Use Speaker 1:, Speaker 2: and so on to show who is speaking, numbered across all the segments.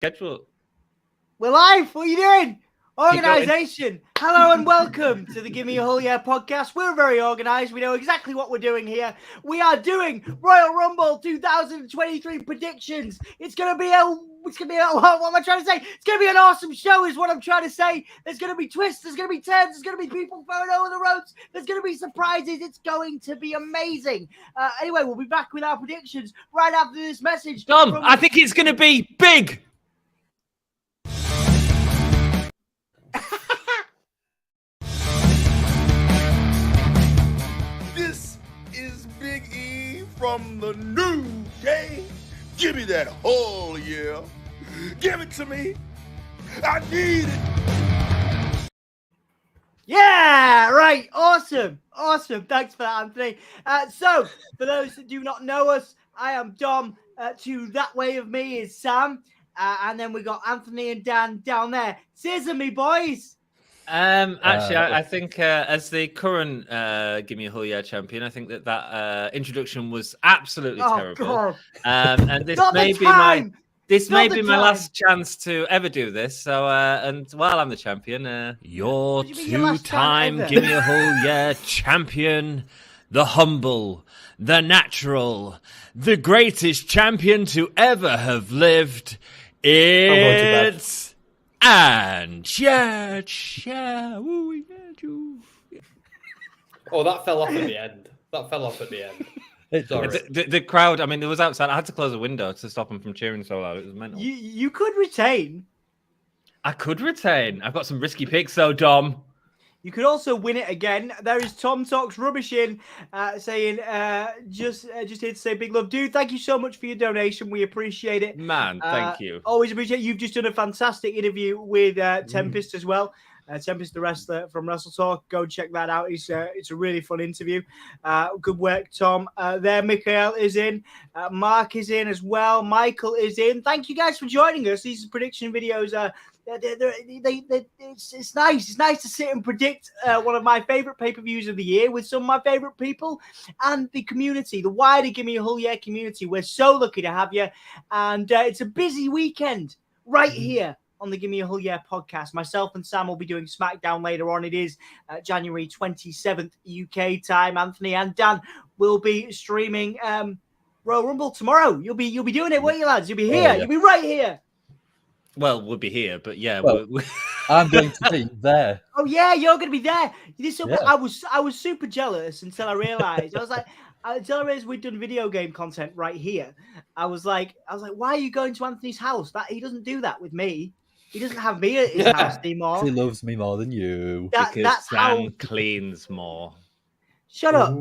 Speaker 1: Schedule.
Speaker 2: We're live. What are you doing? Organisation. Hello and welcome to the Gimme podcast. We're very organised. We know exactly what we're doing here. We are doing Royal Rumble 2023 predictions. It's gonna be what am I trying to say? It's gonna be an awesome show, is what I'm trying to say. There's gonna be twists. There's gonna be turns. There's gonna be people throwing over the ropes. There's gonna be surprises. It's going to be amazing. Anyway, we'll be back with our predictions right after this message.
Speaker 1: Dom, I think it's gonna be big.
Speaker 3: From the new day, give me that whole year. Give it to me. I need it.
Speaker 2: Yeah, right. Awesome. Thanks for that, Anthony. So, for those that do not know us, I am Dom. To that way of me is Sam. And then we got Anthony and Dan down there. Scissor me, boys.
Speaker 1: I think as the current Gimme a Hull champion, I think that introduction was absolutely terrible.
Speaker 2: God.
Speaker 1: And this may be my last chance to ever do this. So, and while I'm the champion,
Speaker 4: your two-time Gimme a Hull champion, the humble, the natural, the greatest champion to ever have lived. It's and
Speaker 5: Oh, that fell off at the end. Sorry.
Speaker 1: The crowd, I mean, it was outside. I had to close the window to stop them from cheering so loud. It was mental.
Speaker 2: You could retain.
Speaker 1: I could retain. I've got some risky picks, though, Dom.
Speaker 2: You could also win it again. There is Tom Talks Rubbish in saying, just here to say big love. Dude, thank you so much for your donation. We appreciate it.
Speaker 1: Man, thank you.
Speaker 2: Always appreciate it. You've just done a fantastic interview with Tempest as well. Tempest, the wrestler from Wrestle Talk. Go check that out. It's a really fun interview. Good work, Tom. There, Mikhail is in. Mark is in as well. Michael is in. Thank you guys for joining us. These prediction videos are... It's nice. It's nice to sit and predict one of my favorite pay-per-views of the year with some of my favorite people and the community, the wider Gimme a Hull community. We're so lucky to have you, and it's a busy weekend right here on the Gimme a Hull podcast. Myself and Sam will be doing SmackDown later on. It is January 27th UK time. Anthony and Dan will be streaming Royal Rumble tomorrow. You'll be doing it, won't you, lads? You'll be here. You'll be right here.
Speaker 1: Well, we'll be here, but yeah,
Speaker 4: I'm going to be there.
Speaker 2: Oh yeah, you're going to be there. I was super jealous until I realized. Until I realized we'd done video game content right here. I was like, why are you going to Anthony's house? That he doesn't do that with me. He doesn't have me at his house anymore.
Speaker 4: He loves me more than you.
Speaker 1: That's Sam cleans more.
Speaker 2: Shut up.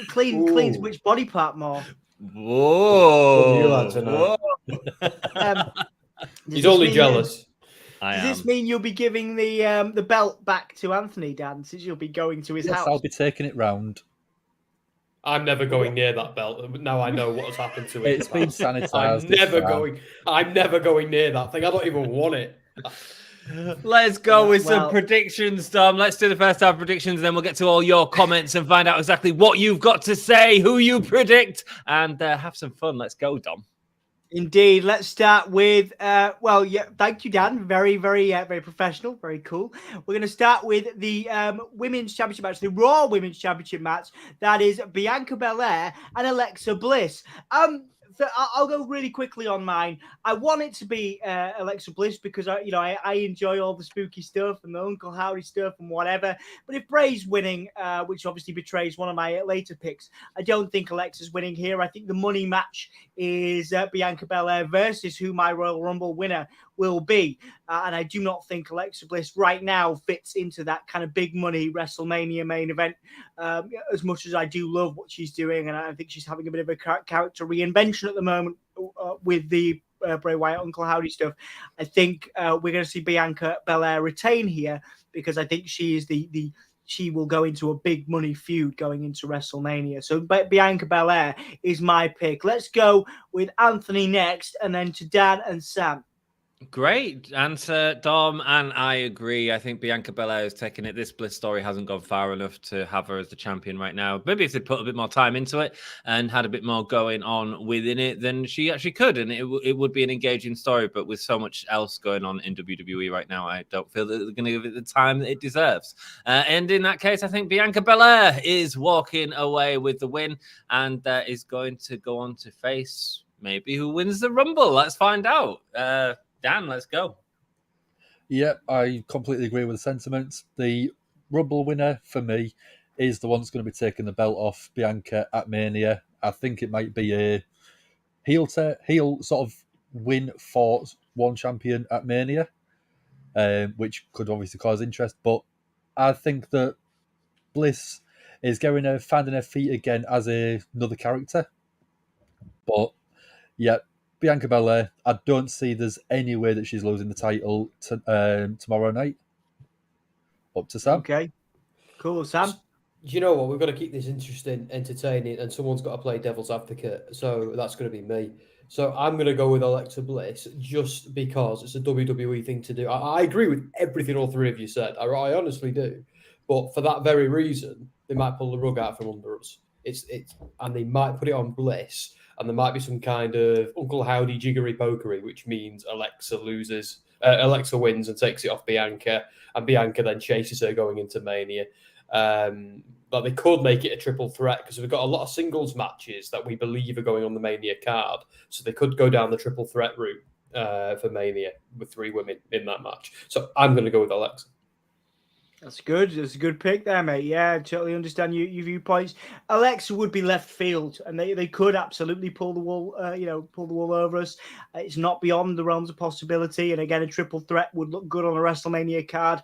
Speaker 2: Cleans which body part more?
Speaker 1: Whoa.
Speaker 5: He's only jealous.
Speaker 2: Does this mean you'll be giving the belt back to Anthony, Dan, since you'll be going to his house?
Speaker 4: I'll be taking it round.
Speaker 5: I'm never going near that belt. Now I know what has happened to it.
Speaker 4: It's been sanitized.
Speaker 5: I'm never going near that thing. I don't even want it.
Speaker 1: Let's go with some predictions, Dom. Let's do the first half predictions, then we'll get to all your comments and find out exactly what you've got to say, who you predict, and have some fun. Let's go, Dom.
Speaker 2: Indeed. Let's start with, thank you, Dan. Very, very, very professional. Very cool. We're going to start with the Women's Championship match, the Raw Women's Championship match. That is Bianca Belair and Alexa Bliss. I'll go really quickly on mine. I want it to be Alexa Bliss because I enjoy all the spooky stuff and the Uncle Howdy stuff and whatever. But if Bray's winning, which obviously betrays one of my later picks, I don't think Alexa's winning here. I think the money match is Bianca Belair versus who my Royal Rumble winner will be. And I do not think Alexa Bliss right now fits into that kind of big money WrestleMania main event as much as I do love what she's doing. And I think she's having a bit of a character reinvention at the moment with the Bray Wyatt Uncle Howdy stuff. I think we're going to see Bianca Belair retain here because I think she is she will go into a big money feud going into WrestleMania. So Bianca Belair is my pick. Let's go with Anthony next and then to Dan and Sam.
Speaker 1: Great answer, Dom, and I agree. I think Bianca Belair is taking it. This Bliss story hasn't gone far enough to have her as the champion right now. Maybe if they put a bit more time into it and had a bit more going on within it, then she actually could, and it would be an engaging story. But with so much else going on in WWE right now, I don't feel that they're going to give it the time that it deserves. And in that case, I think Bianca Belair is walking away with the win and is going to go on to face maybe who wins the Rumble. Let's find out. Dan, let's go.
Speaker 4: Yeah, I completely agree with the sentiments. The Rumble winner for me is the one that's going to be taking the belt off Bianca at Mania. I think it might be a heel sort of win for one champion at Mania, which could obviously cause interest. But I think that Bliss is finding her feet again as another character. But yeah, Bianca Belair, I don't see there's any way that she's losing the title tomorrow night. Up to Sam.
Speaker 2: Okay, cool, Sam.
Speaker 5: You know what? We've got to keep this interesting, entertaining, and someone's got to play devil's advocate. So that's going to be me. So I'm going to go with Alexa Bliss just because it's a WWE thing to do. I agree with everything all three of you said. I honestly do. But for that very reason, they might pull the rug out from under us. And they might put it on Bliss. And there might be some kind of Uncle Howdy jiggery pokery, which means Alexa wins and takes it off Bianca, and Bianca then chases her going into Mania. But they could make it a triple threat because we've got a lot of singles matches that we believe are going on the Mania card. So they could go down the triple threat route for Mania with 3 women in that match. So I'm going to go with Alexa.
Speaker 2: That's good. That's a good pick there, mate. Yeah, I totally understand your viewpoints. Alexa would be left field, and they could absolutely pull the wool, pull the wool over us. It's not beyond the realms of possibility. And again, a triple threat would look good on a WrestleMania card,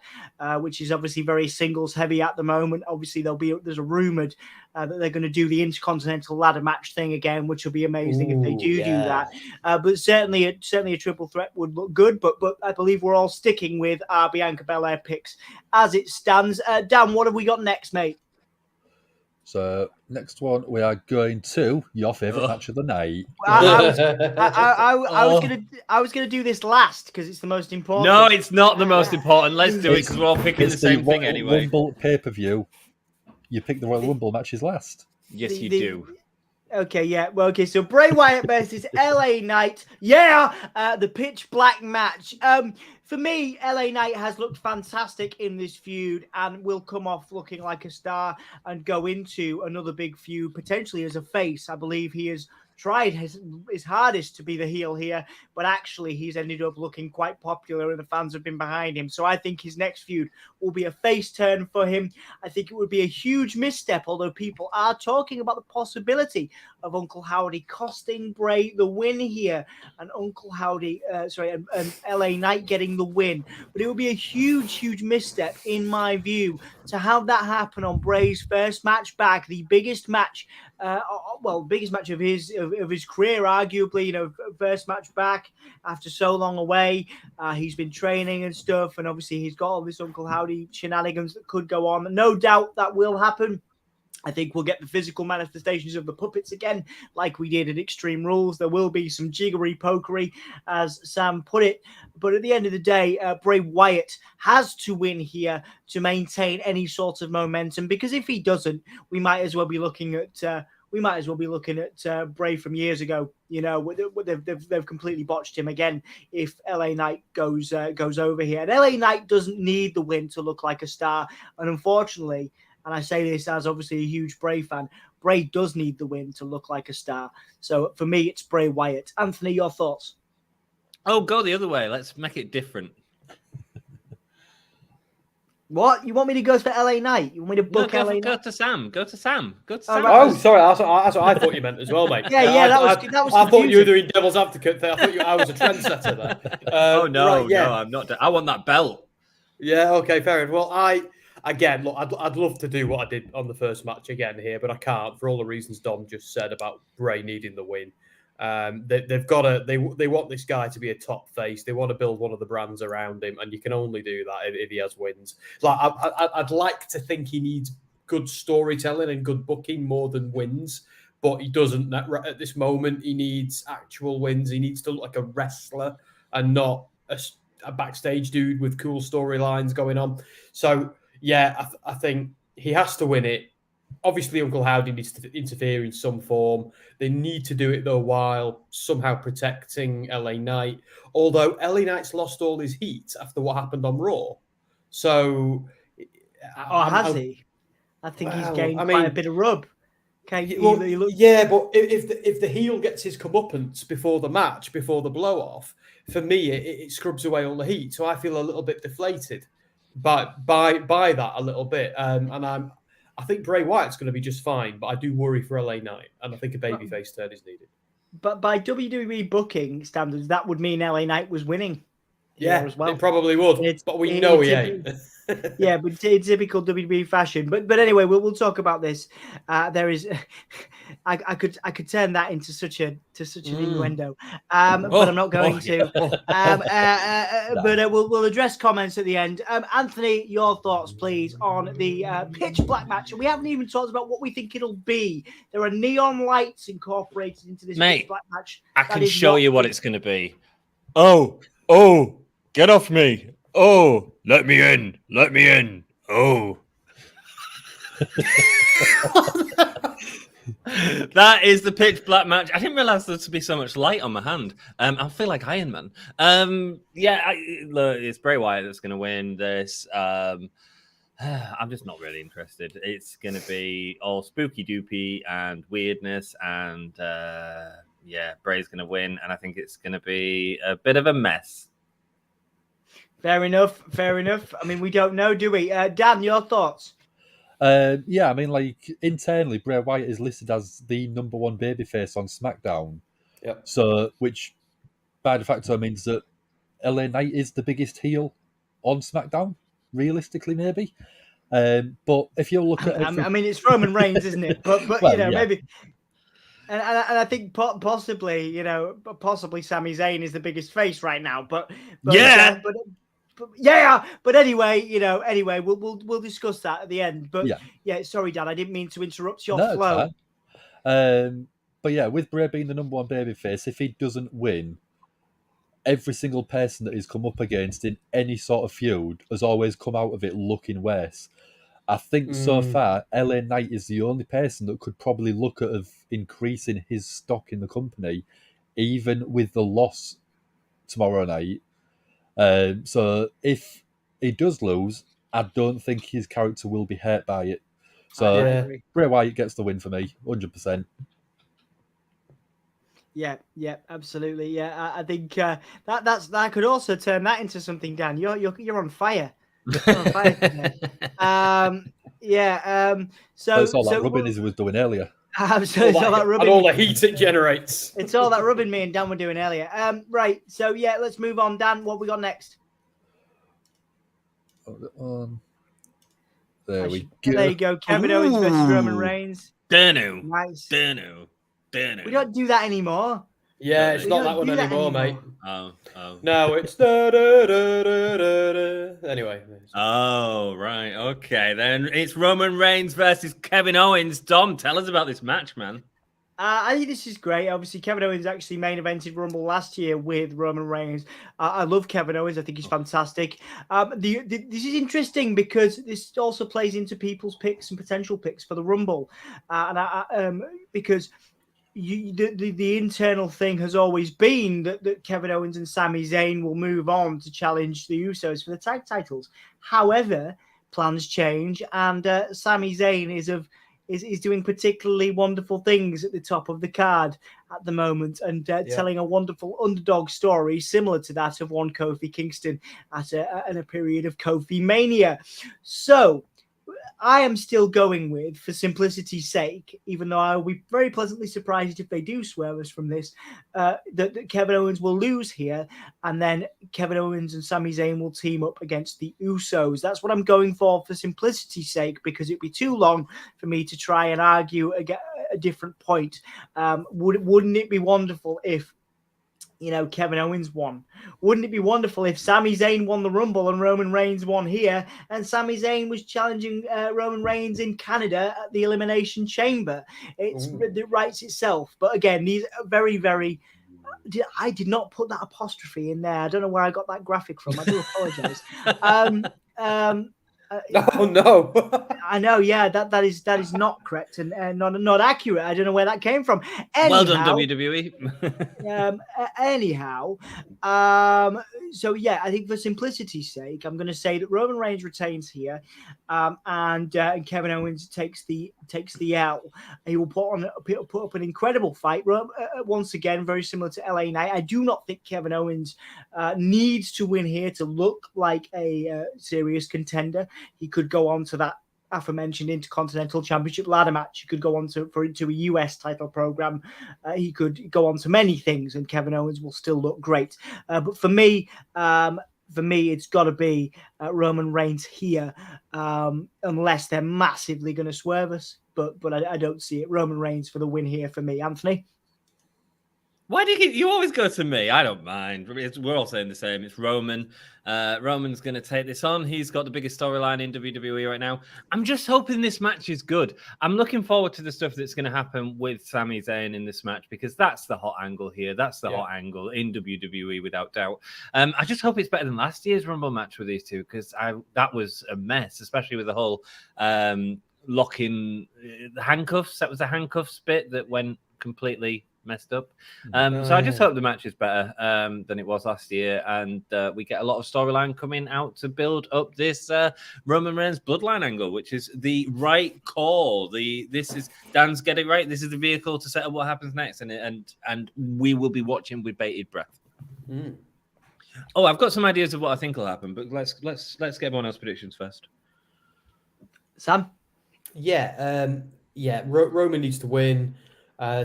Speaker 2: which is obviously very singles heavy at the moment. Obviously, there's a rumored that they're going to do the Intercontinental Ladder match thing again, which will be amazing if they do that. But certainly a triple threat would look good. But I believe we're all sticking with our Bianca Belair picks as it stands. Dan, what have we got next, mate?
Speaker 4: So next one, we are going to your favourite match of the night.
Speaker 2: I was gonna do this last because it's the most important.
Speaker 1: No, it's not the most important. Let's do it because we're all picking the same thing anyway.
Speaker 4: Rumble pay-per-view. You pick the Royal Rumble matches last.
Speaker 1: Yes, you do.
Speaker 2: Okay, yeah. Well, okay, so Bray Wyatt versus LA Knight. Yeah, the pitch black match. For me, LA Knight has looked fantastic in this feud and will come off looking like a star and go into another big feud, potentially as a face. I believe he has tried his hardest to be the heel here, but actually he's ended up looking quite popular and the fans have been behind him. So I think his next feud will be a face turn for him. I think it would be a huge misstep, although people are talking about the possibility of Uncle Howdy costing Bray the win here and and LA Knight getting the win. But it would be a huge misstep in my view to have that happen on Bray's first match back, the biggest match biggest match of his career, arguably, first match back after so long away. He's been training and stuff, and obviously he's got all this Uncle Howdy shenanigans that could go on. No doubt that will happen. I think we'll get the physical manifestations of the puppets again, like we did at Extreme Rules. There will be some jiggery pokery, as Sam put it. But at the end of the day, Bray Wyatt has to win here to maintain any sort of momentum, because if he doesn't, we might as well be looking at Bray from years ago. They've completely botched him again if LA Knight goes over here. And LA Knight doesn't need the win to look like a star. And unfortunately, and I say this as obviously a huge Bray fan, Bray does need the win to look like a star. So for me, it's Bray Wyatt. Anthony, your thoughts?
Speaker 1: Oh, go the other way. Let's make it different.
Speaker 2: What? You want me to go for LA Knight? You want me to book LA Knight?
Speaker 1: Go to Sam. Go to Sam.
Speaker 5: Oh, sorry. That's what I thought you meant as well, mate.
Speaker 2: That was
Speaker 5: I thought you were doing devil's advocate there. I was a trendsetter there.
Speaker 1: No, I'm not. I want that belt.
Speaker 5: Yeah, okay, fair enough. Well, I'd love to do what I did on the first match again here, but I can't for all the reasons Dom just said about Bray needing the win. They want this guy to be a top face. They want to build one of the brands around him, and you can only do that if he has wins. Like I'd like to think he needs good storytelling and good booking more than wins, but he doesn't at this moment. He needs actual wins. He needs to look like a wrestler and not a backstage dude with cool storylines going on. So yeah, I think he has to win it. Obviously, Uncle Howdy needs to interfere in some form. They need to do it, though, while somehow protecting LA Knight. Although LA Knight's lost all his heat after what happened on Raw. So...
Speaker 2: has he? I think he's gained quite a bit of rub. Okay,
Speaker 5: yeah, but if the heel gets his comeuppance before the match, before the blow-off, for me, it scrubs away all the heat. So I feel a little bit deflated by that a little bit. And I think Bray Wyatt's going to be just fine, but I do worry for LA Knight, and I think a babyface turn is needed.
Speaker 2: But by WWE booking standards, that would mean LA Knight was winning.
Speaker 5: Yeah,
Speaker 2: as well.
Speaker 5: It probably would, but we know he ain't.
Speaker 2: Yeah, but in typical WWE fashion. But anyway, we'll talk about this. There is, I could turn that into such an innuendo, but I'm not going to. But we'll address comments at the end. Anthony, your thoughts, please, on the pitch black match. And we haven't even talked about what we think it'll be. There are neon lights incorporated into this pitch black match.
Speaker 1: I can show you what it's going to be. Oh, get off me. Oh, let me in. Let me in. Oh. That is the pitch black match. I didn't realize there would be so much light on my hand. I feel like Iron Man. Look, it's Bray Wyatt that's going to win this. I'm just not really interested. It's going to be all spooky doopy and weirdness, and Bray's going to win, and I think it's going to be a bit of a mess.
Speaker 2: Fair enough. I mean, we don't know, do we? Dan, your thoughts?
Speaker 4: I mean, like, internally, Bray Wyatt is listed as the number one babyface on SmackDown.
Speaker 5: Yep.
Speaker 4: So, which, by de facto, means that LA Knight is the biggest heel on SmackDown, realistically, maybe. But if you look at...
Speaker 2: I mean, it's Roman Reigns, isn't it? But well, maybe... And I think possibly Sami Zayn is the biggest face right now. But anyway, we'll discuss that at the end. But sorry, Dan, I didn't mean to interrupt your flow.
Speaker 4: But yeah, with Bray being the number one babyface, if he doesn't win, every single person that he's come up against in any sort of feud has always come out of it looking worse. I think so far, LA Knight is the only person that could probably look at increasing his stock in the company, even with the loss tomorrow night. So if he does lose, I don't think his character will be hurt by it. So Bray Wyatt gets the win for me, 100%.
Speaker 2: Yeah, absolutely. Yeah, I think that could also turn that into something, Dan. You're on fire. So
Speaker 4: it's all that rubbing he was doing earlier.
Speaker 2: Absolutely, all that rubbing.
Speaker 5: And all the heat it generates.
Speaker 2: It's all that rubbing me and Dan were doing earlier. Right. So let's move on. Dan, what we got next?
Speaker 4: There we
Speaker 2: go. There you go. Kevin Owens versus Roman Reigns.
Speaker 1: Dano.
Speaker 2: Nice.
Speaker 1: Dano.
Speaker 2: We don't do that anymore.
Speaker 5: Yeah, it's not that one anymore, mate.
Speaker 1: Oh.
Speaker 5: No, it's anyway.
Speaker 1: Oh, right. Okay, then it's Roman Reigns versus Kevin Owens. Dom, tell us about this match, man.
Speaker 2: I think this is great. Obviously, Kevin Owens actually main evented Rumble last year with Roman Reigns. I love Kevin Owens. I think he's fantastic. This is interesting because this also plays into people's picks and potential picks for the Rumble. Because the internal thing has always been that Kevin Owens and Sami Zayn will move on to challenge the Usos for the tag titles. However, plans change, and Sami Zayn is doing particularly wonderful things at the top of the card at the moment, and telling a wonderful underdog story similar to that of one Kofi Kingston in a period of Kofi Mania. So I am still going with, for simplicity's sake, even though I'll be very pleasantly surprised if they do swear us from this, that Kevin Owens will lose here, and then Kevin Owens and Sami Zayn will team up against the Usos. That's what I'm going for simplicity's sake, because it'd be too long for me to try and argue a different point. Wouldn't it be wonderful if Kevin Owens won? Wouldn't it be wonderful if Sami Zayn won the Rumble and Roman Reigns won here, and Sami Zayn was challenging Roman Reigns in Canada at the Elimination Chamber? It writes itself. But again, these are very, very I did not put that apostrophe in there. I don't know where I got that graphic from. I do apologize.
Speaker 5: Oh no!
Speaker 2: I know, yeah, that is not correct and not accurate. I don't know where that came from. Anyhow,
Speaker 1: well done, WWE.
Speaker 2: Anyhow, so yeah, I think for simplicity's sake, I'm going to say that Roman Reigns retains here, and Kevin Owens takes the L. He will put up an incredible fight. Once again, very similar to LA Knight. I do not think Kevin Owens needs to win here to look like a serious contender. He could go on to that aforementioned Intercontinental Championship ladder match. He could go on to a US title program. He could go on to many things, and Kevin Owens will still look great. But for me, it's got to be Roman Reigns here, unless they're massively going to swerve us. But I don't see it. Roman Reigns for the win here for me. Anthony?
Speaker 1: Why do you always go to me? I don't mind. We're all saying the same. It's Roman. Roman's going to take this on. He's got the biggest storyline in WWE right now. I'm just hoping this match is good. I'm looking forward to the stuff that's going to happen with Sami Zayn in this match, because that's the hot angle here. That's the hot angle in WWE without doubt. I just hope it's better than last year's Rumble match with these two, because that was a mess, especially with the whole locking the handcuffs. That was a handcuffs bit that went completely messed up. So I just hope the match is better than it was last year, and we get a lot of storyline coming out to build up this Roman Reigns bloodline angle, which is the right call. This is Dan's get it right. This is the vehicle to set up what happens next, and we will be watching with bated breath. Oh, I've got some ideas of what I think will happen, but let's get everyone else's predictions first.
Speaker 2: Sam?
Speaker 5: Roman needs to win.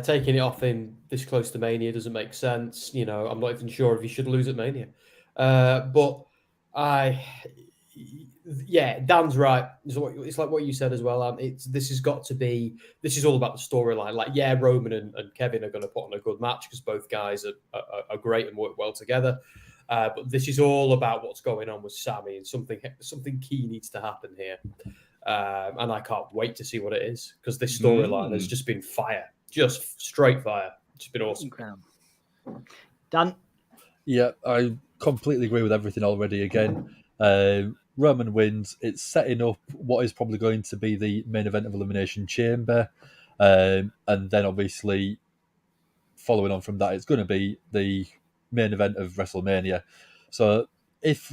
Speaker 5: Taking it off him this close to Mania doesn't make sense. I'm not even sure if he should lose at Mania. But Dan's right. It's like what you said as well. This is all about the storyline. Roman and Kevin are going to put on a good match because both guys are great and work well together. But this is all about what's going on with Sami, and something key needs to happen here. And I can't wait to see what it is, because this storyline has just been fire. Just straight fire. It's been awesome.
Speaker 2: Dan?
Speaker 4: Yeah, I completely agree with everything already again. Roman wins. It's setting up what is probably going to be the main event of Elimination Chamber. And then obviously, following on from that, it's going to be the main event of WrestleMania. So if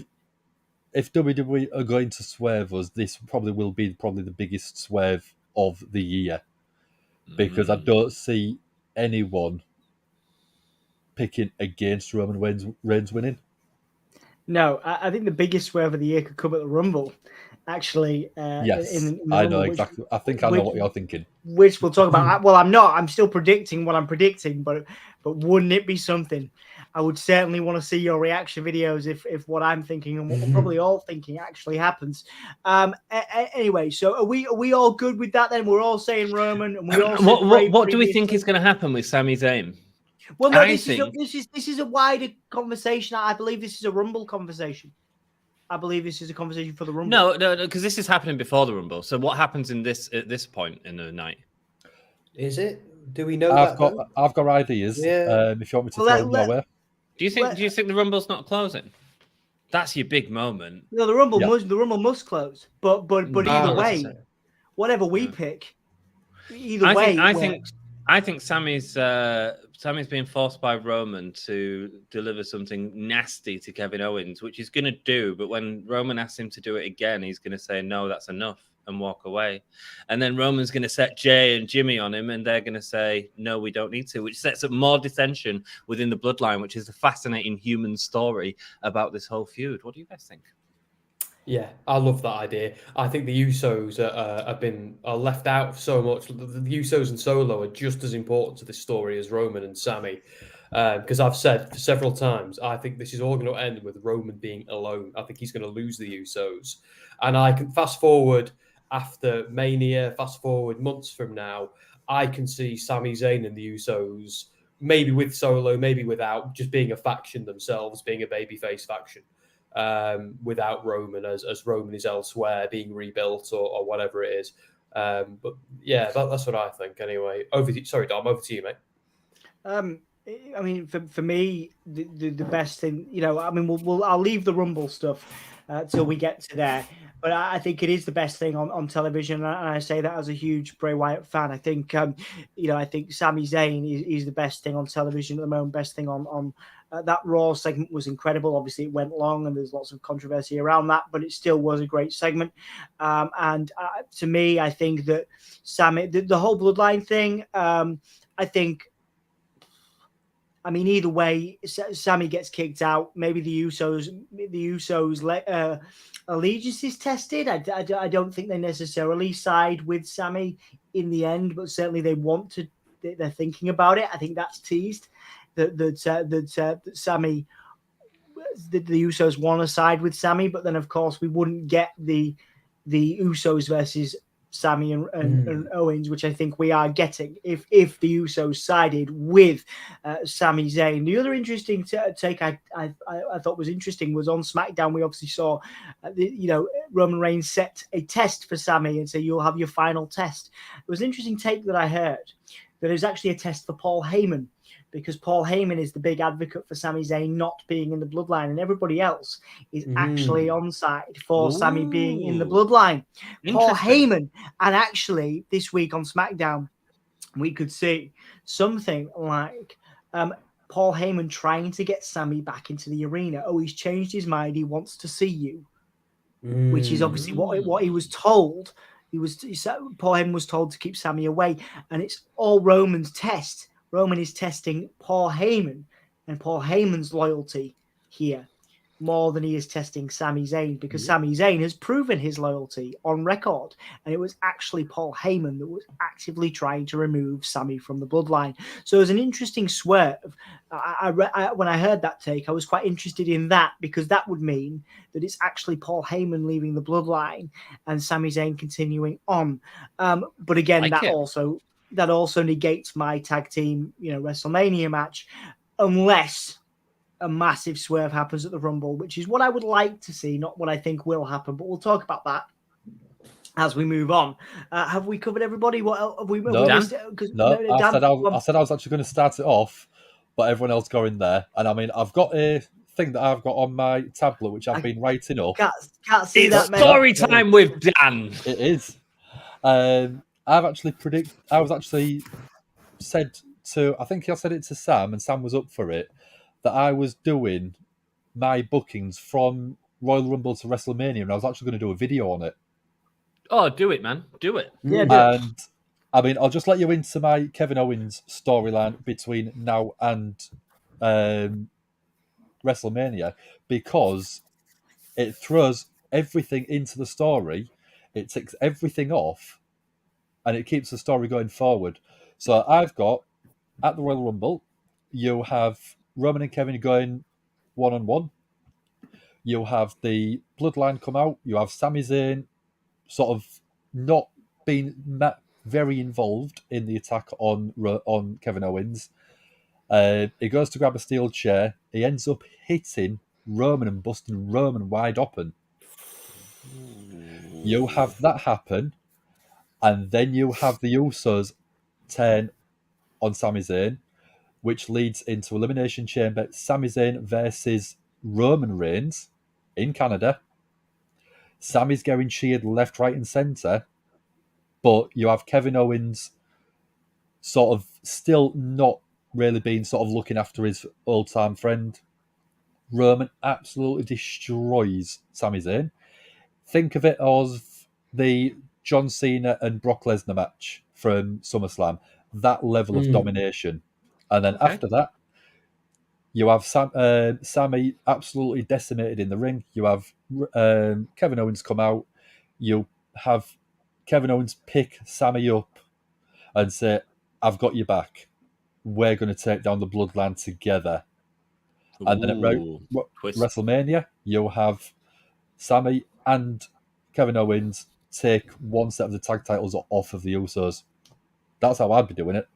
Speaker 4: WWE are going to swerve us, this will be the biggest swerve of the year. Because I don't see anyone picking against Roman Reigns winning.
Speaker 2: No, I think the biggest swerve of the year could come at the Rumble. Actually,
Speaker 4: yes, I know exactly. I think I know what you're thinking.
Speaker 2: Which we'll talk about. Well, I'm not. I'm still predicting what I'm predicting, but wouldn't it be something? I would certainly want to see your reaction videos if what I'm thinking and what we're probably all thinking actually happens. Anyway, so are we all good with that? Then we're all saying Roman, and we all.
Speaker 1: What do we think is going to happen with Sami Zayn?
Speaker 2: Well, no, this is a wider conversation. I believe this is a Rumble conversation. I believe this is a conversation for the Rumble.
Speaker 1: No, because this is happening before the Rumble. So what happens at this point in the night?
Speaker 5: Is it? Do we know
Speaker 4: I've got ideas.
Speaker 5: Yeah.
Speaker 4: If you want me to throw them your way.
Speaker 1: Do you think the Rumble's not closing? That's your big moment.
Speaker 2: No, the Rumble must close. But either way, whatever we pick,
Speaker 1: I think Sammy's being forced by Roman to deliver something nasty to Kevin Owens, which he's going to do. But when Roman asks him to do it again, he's going to say, no, that's enough, and walk away. And then Roman's going to set Jay and Gimme on him, and they're going to say, no, we don't need to, which sets up more dissension within the bloodline, which is a fascinating human story about this whole feud. What do you guys think?
Speaker 5: Yeah, I love that idea. I think the Usos are left out so much. The Usos and Solo are just as important to this story as Roman and Sami. Because I've said several times, I think this is all going to end with Roman being alone. I think he's going to lose the Usos. And I can fast forward after Mania, fast forward months from now, I can see Sami Zayn and the Usos, maybe with Solo, maybe without, just being a faction themselves, being a babyface faction. Without Roman, as Roman is elsewhere, being rebuilt or whatever it is. But yeah, that's what I think anyway. Sorry, Dom, over to you, mate.
Speaker 2: I mean, for me, the best thing, I mean, I'll leave the Rumble stuff till we get to there, but I think it is the best thing on television, and I say that as a huge Bray Wyatt fan. I think, I think Sami Zayn is the best thing on television at the moment. Best thing on that Raw segment was incredible. Obviously, it went long, and there's lots of controversy around that, but it still was a great segment. And to me, I think that Sami, the whole bloodline thing, I think. I mean, either way, Sami gets kicked out. Maybe the Usos' allegiance is tested. I don't think they necessarily side with Sami in the end, but certainly they want to. They're thinking about it. I think that's teased that Sami, the Usos want to side with Sami, but then of course we wouldn't get the Usos versus Sami and Owens, which I think we are getting if the Usos sided with Sami Zayn. The other interesting take I thought was interesting was on SmackDown. We obviously saw, Roman Reigns set a test for Sami and say you'll have your final test. It was an interesting take that I heard that it was actually a test for Paul Heyman, because Paul Heyman is the big advocate for Sami Zayn not being in the bloodline, and everybody else is actually on side for Sami being in the bloodline. Paul Heyman, and actually this week on SmackDown, we could see something like Paul Heyman trying to get Sami back into the arena. Oh, he's changed his mind. He wants to see you, which is obviously what he was told. Paul Heyman was told to keep Sami away, and it's all Roman's test. Roman is testing Paul Heyman and Paul Heyman's loyalty here more than he is testing Sami Zayn, because Sami Zayn has proven his loyalty on record, and it was actually Paul Heyman that was actively trying to remove Sami from the bloodline. So it was an interesting swerve. When I heard that take, I was quite interested in that, because that would mean that it's actually Paul Heyman leaving the bloodline and Sami Zayn continuing on. But again, that also negates my tag team, WrestleMania match, unless a massive swerve happens at the Rumble, which is what I would like to see, not what I think will happen. But we'll talk about that as we move on. Have we covered everybody? What else have we?
Speaker 4: No,
Speaker 2: I
Speaker 4: said I was actually going to start it off, but everyone else going there. And I mean, I've got a thing that I've got on my tablet, which I've been writing up.
Speaker 2: Can't see
Speaker 1: it's
Speaker 2: that.
Speaker 1: Story time with Dan.
Speaker 4: It is. I was actually said to, I think I said it to Sam, and Sam was up for it, that I was doing my bookings from Royal Rumble to WrestleMania, and I was actually going to do a video on it.
Speaker 1: Oh, do it, man. Do it.
Speaker 2: Yeah,
Speaker 4: and I mean, I'll just let you into my Kevin Owens storyline between now and WrestleMania, because it throws everything into the story, it takes everything off, and it keeps the story going forward. So I've got, at the Royal Rumble, you have Roman and Kevin going one-on-one. You have the Bloodline come out. You have Sami Zayn sort of not being very involved in the attack on Kevin Owens. He goes to grab a steel chair. He ends up hitting Roman and busting Roman wide open. You have that happen, and then you have the Usos turn on Sami Zayn, which leads into Elimination Chamber, Sami Zayn versus Roman Reigns in Canada. Sami's getting cheered left, right, and centre, but you have Kevin Owens sort of still not really being sort of looking after his old-time friend. Roman absolutely destroys Sami Zayn. Think of it as the John Cena and Brock Lesnar match from SummerSlam. That level of domination. And then after that, you have Sami absolutely decimated in the ring. You have Kevin Owens come out. You have Kevin Owens pick Sami up and say, I've got your back. We're going to take down the bloodline together. And then at WrestleMania, you'll have Sami and Kevin Owens take one set of the tag titles off of the Usos. That's how I'd be doing it.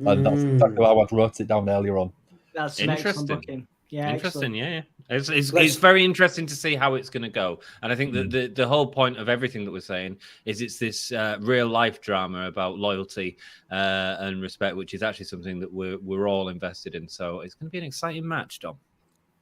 Speaker 4: And that's exactly how I wrote it down earlier on.
Speaker 2: That's interesting. Yeah,
Speaker 1: Interesting.
Speaker 2: excellent.
Speaker 1: Yeah. It's very interesting to see how it's going to go. And I think that the whole point of everything that we're saying is it's this real life drama about loyalty and respect, which is actually something that we're all invested in. So it's going to be an exciting match, Dom.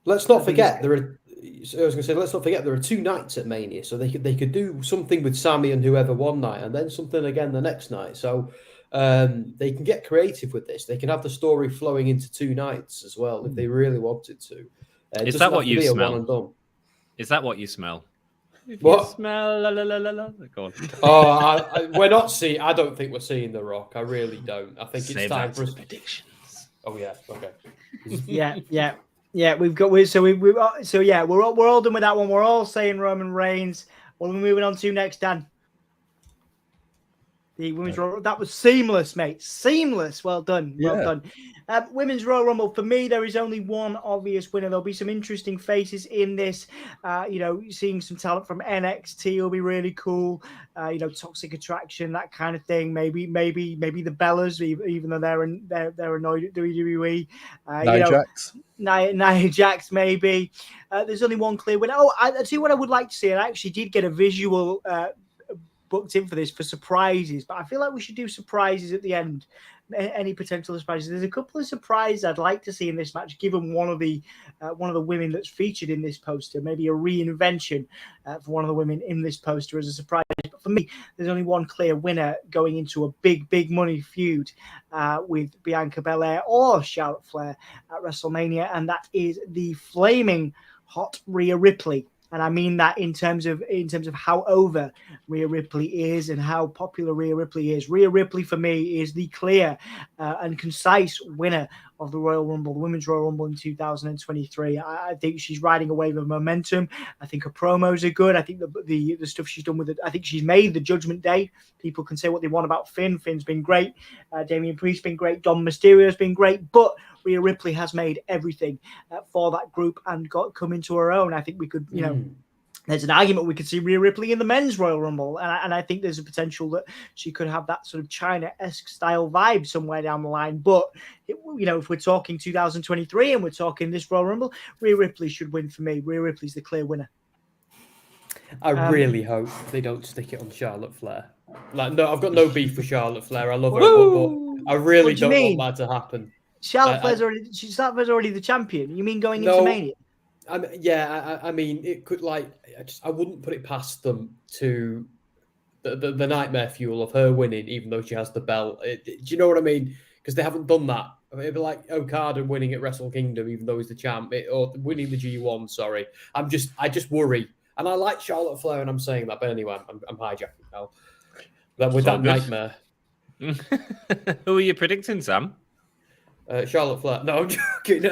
Speaker 5: Let's not forget there are. I was going to say, let's not forget there are 2 nights at Mania, so they could do something with Sammy and whoever one night, and then something again the next night. So they can get creative with this. They can have the story flowing into 2 nights as well if they really wanted to.
Speaker 1: Is that what you smell?
Speaker 5: One and done.
Speaker 1: Is that what you smell? If
Speaker 5: What?
Speaker 1: you smell la la la la la. Go on.
Speaker 5: Oh, we're not seeing. I don't think we're seeing The Rock. I really don't. I think
Speaker 1: Save
Speaker 5: it's time
Speaker 1: that
Speaker 5: for
Speaker 1: to
Speaker 5: us.
Speaker 1: the predictions.
Speaker 5: Oh yeah. Okay.
Speaker 2: Yeah. We're all done with that one. We're all saying Roman Reigns. What are we moving on to next, Dan? The women's Royal, that was seamless, mate. Seamless. Well done. Well done. Women's Royal Rumble. For me, there is only one obvious winner. There'll be some interesting faces in this. Seeing some talent from NXT will be really cool. Toxic Attraction, that kind of thing. Maybe the Bellas, even though they're annoyed at WWE. Nia Jax, maybe. There's only one clear winner. Oh, I see what I would like to see. And I actually did get a visual booked in for this for surprises, but I feel like we should do surprises at the end. Any potential surprises? There's a couple of surprises I'd like to see in this match, given one of the women that's featured in this poster. Maybe a reinvention for one of the women in this poster as a surprise. But for me, there's only one clear winner going into a big money feud with Bianca Belair or Charlotte Flair at WrestleMania, and that is the flaming hot Rhea Ripley. And I mean that in terms of how over Rhea Ripley is and how popular Rhea Ripley is. Rhea Ripley, for me, is the clear and concise winner of the Royal Rumble, the Women's Royal Rumble in 2023. I think she's riding a wave of momentum. I think her promos are good. I think the stuff she's done with it, I think she's made the Judgment Day. People can say what they want about Finn. Finn's been great. Damian Priest's been great. Dom Mysterio's been great. But Rhea Ripley has made everything for that group and come into her own. I think we could, there's an argument we could see Rhea Ripley in the men's Royal Rumble. And I think there's a potential that she could have that sort of China-esque style vibe somewhere down the line. But, if we're talking 2023 and we're talking this Royal Rumble, Rhea Ripley should win for me. Rhea Ripley's the clear winner.
Speaker 5: I really hope they don't stick it on Charlotte Flair. No, I've got no beef with Charlotte Flair. I love her, but I really don't want that to happen.
Speaker 2: Charlotte Flair's already the champion. You mean going into Mania?
Speaker 5: I mean, it could I wouldn't put it past them to the nightmare fuel of her winning, even though she has the belt. Do you know what I mean? Because they haven't done that. I mean, it'd be like Okada winning at Wrestle Kingdom, even though he's the champ, or winning the G1. Sorry, I just worry, and I like Charlotte Flair, and I'm saying that. But anyway, I'm hijacking now. With that nightmare.
Speaker 1: Who are you predicting, Sam?
Speaker 5: Charlotte Flair. No, I'm joking.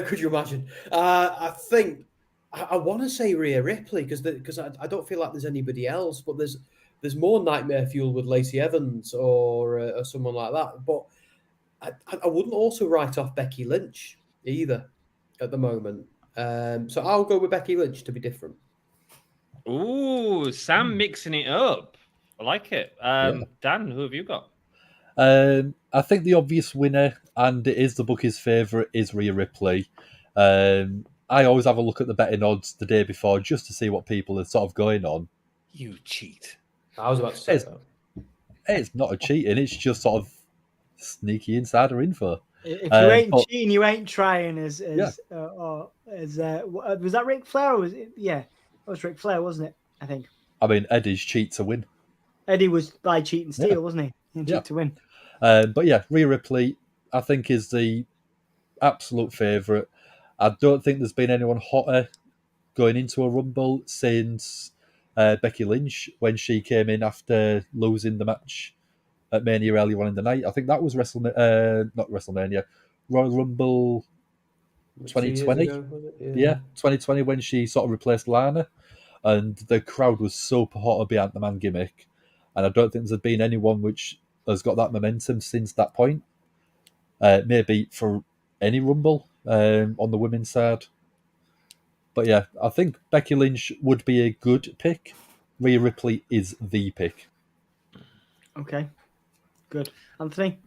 Speaker 5: Could you imagine? I think I want to say Rhea Ripley because I don't feel like there's anybody else, but there's more nightmare fuel with Lacey Evans or someone like that. But I wouldn't also write off Becky Lynch either at the moment. So I'll go with Becky Lynch to be different.
Speaker 1: Ooh, Sam mixing it up. I like it. Dan, who have you got?
Speaker 4: I think the obvious winner, and it is the bookie's favourite, is Rhea Ripley. I always have a look at the betting odds the day before just to see what people are sort of going on.
Speaker 1: You cheat.
Speaker 5: I was about to say that.
Speaker 4: It's not a cheating, it's just sort of sneaky insider info.
Speaker 2: If you ain't cheating, you ain't trying. Was that Ric Flair? Or was it? Yeah, it was Ric Flair, wasn't it? I think.
Speaker 4: I mean, Eddie's cheat to win.
Speaker 2: Eddie was by cheat and steal, wasn't he? Cheat to win.
Speaker 4: But yeah, Rhea Ripley, I think, is the absolute favourite. I don't think there's been anyone hotter going into a Rumble since Becky Lynch when she came in after losing the match at Mania earlier on in the night. I think that was not WrestleMania, Royal Rumble 2020. 2020 when she sort of replaced Lana, and the crowd was so hot on behind the man gimmick, and I don't think there's been anyone which has got that momentum since that point. Maybe for any Rumble on the women's side. But yeah, I think Becky Lynch would be a good pick. Rhea Ripley is the pick.
Speaker 2: Okay, good. Anthony?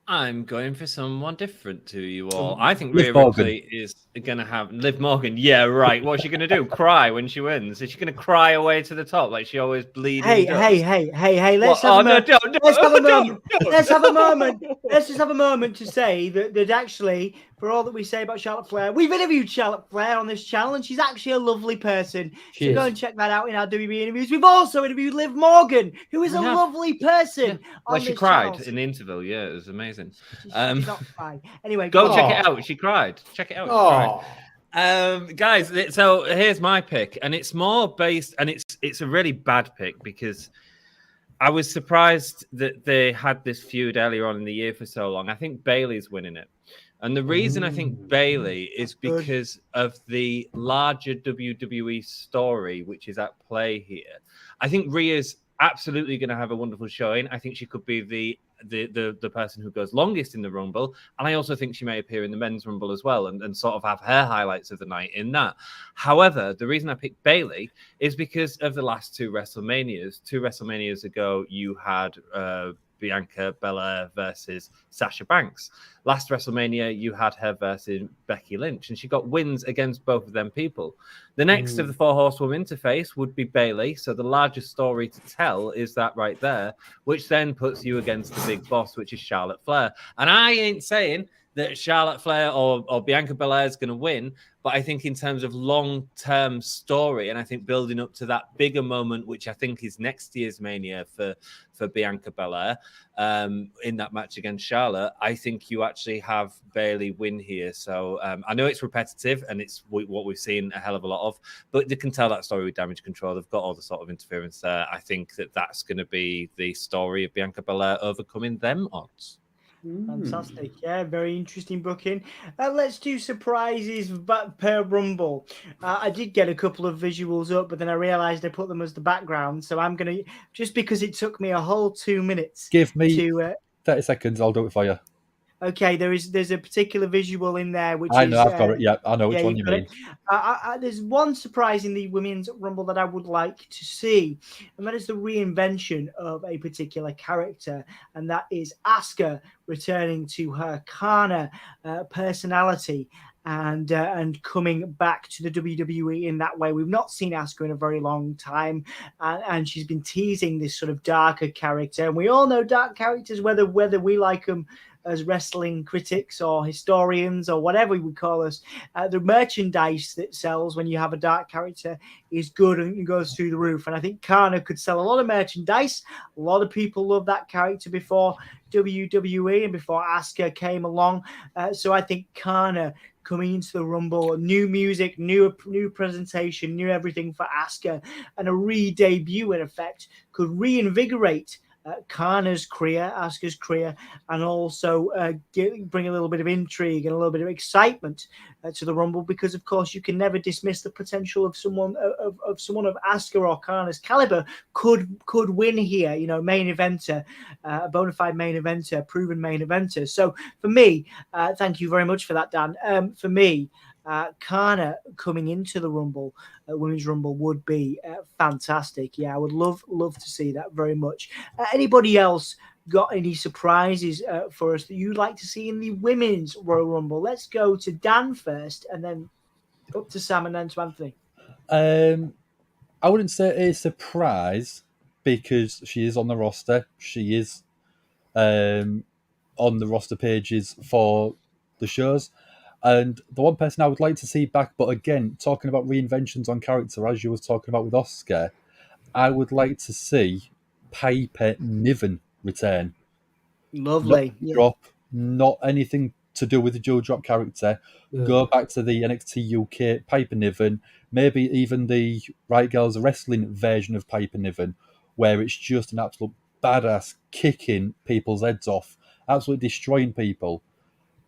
Speaker 1: I'm going for someone different to you all. I think
Speaker 4: Liv
Speaker 1: Rhea
Speaker 4: Morgan.
Speaker 1: Ripley is going to have Liv Morgan. Yeah, right. What's she going to do? Cry when she wins? Is she going to cry away to the top like she always bleeding does?
Speaker 2: Hey!
Speaker 1: What?
Speaker 2: Let's have a moment.
Speaker 1: Don't,
Speaker 2: Let's have a moment.
Speaker 1: don't.
Speaker 2: Let's have a moment. Let's just have a moment to say that actually, for all that we say about Charlotte Flair, we've interviewed Charlotte Flair on this channel, and she's actually a lovely person.
Speaker 5: She
Speaker 2: So
Speaker 5: is.
Speaker 2: go and check that out in our WB interviews. We've also interviewed Liv Morgan, who is a lovely person.
Speaker 1: Well,
Speaker 2: on
Speaker 1: she
Speaker 2: this
Speaker 1: cried
Speaker 2: channel.
Speaker 1: in the interview. Yeah, it was amazing.
Speaker 2: She did not cry. Anyway,
Speaker 1: Go check
Speaker 2: on.
Speaker 1: it out. She cried. Check it out. She cried. Guys, so here's my pick, and it's more based, and it's a really bad pick because I was surprised that they had this feud earlier on in the year for so long. I think Bayley's winning it. And the reason I think Bayley is because of the larger WWE story, which is at play here. I think Rhea's absolutely going to have a wonderful showing. I think she could be the person who goes longest in the Rumble. And I also think she may appear in the men's Rumble as well and sort of have her highlights of the night in that. However, the reason I picked Bayley is because of the last two WrestleManias. 2 WrestleManias ago, you had Bianca Belair versus Sasha Banks. Last WrestleMania, you had her versus Becky Lynch, and she got wins against both of them people. The next of the 4 horsewomen to face would be Bayley. So the largest story to tell is that right there, which then puts you against the big boss, which is Charlotte Flair. And I ain't saying that Charlotte Flair or Bianca Belair is going to win, but I think in terms of long-term story, and I think building up to that bigger moment, which I think is next year's Mania for Bianca Belair in that match against Charlotte, I think you actually have Bayley win here. So I know it's repetitive and it's what we've seen a hell of a lot of, but they can tell that story with Damage Control. They've got all the sort of interference there. I think that's going to be the story of Bianca Belair overcoming them odds.
Speaker 2: Fantastic. Yeah, very interesting booking. Let's do surprises per Rumble. I did get a couple of visuals up, but then I realized I put them as the background. So I'm going to, just because it took me a whole 2 minutes.
Speaker 4: Give me 30 seconds. I'll do it for you.
Speaker 2: Okay, there's a particular visual in there which
Speaker 4: I've got it. Yeah, I know which one you mean.
Speaker 2: There's one surprise in the Women's Rumble that I would like to see, and that is the reinvention of a particular character, and that is Asuka returning to her Kana personality and coming back to the WWE in that way. We've not seen Asuka in a very long time, and she's been teasing this sort of darker character, and we all know dark characters, whether we like them as wrestling critics or historians or whatever we call us. The merchandise that sells when you have a dark character is good and goes through the roof. And I think Kana could sell a lot of merchandise. A lot of people love that character before WWE and before Asuka came along. So I think Kana coming into the Rumble, new music, new presentation, new everything for Asuka, and a re-debut in effect could reinvigorate Kana's career, Asuka's career, and also bring a little bit of intrigue and a little bit of excitement to the Rumble, because of course you can never dismiss the potential of someone of Asuka or Kana's caliber could win here. You know, main eventer, bona fide main eventer, proven main eventer. So for me, thank you very much for that, Dan. For me, Kana coming into the Rumble, Women's Rumble, would be fantastic. Yeah, I would love to see that very much. Anybody else got any surprises for us that you'd like to see in the Women's Royal Rumble? Let's go to Dan first, and then up to Sam, and then to Anthony.
Speaker 4: I wouldn't say a surprise because she is on the roster. She is on the roster pages for the shows. And the one person I would like to see back, but again, talking about reinventions on character, as you was talking about with Oscar, I would like to see Piper Niven return.
Speaker 2: Lovely.
Speaker 4: Not drop, not anything to do with the dual drop character. Yeah. Go back to the NXT UK Piper Niven, maybe even the Right Girls Wrestling version of Piper Niven, where it's just an absolute badass kicking people's heads off, absolutely destroying people.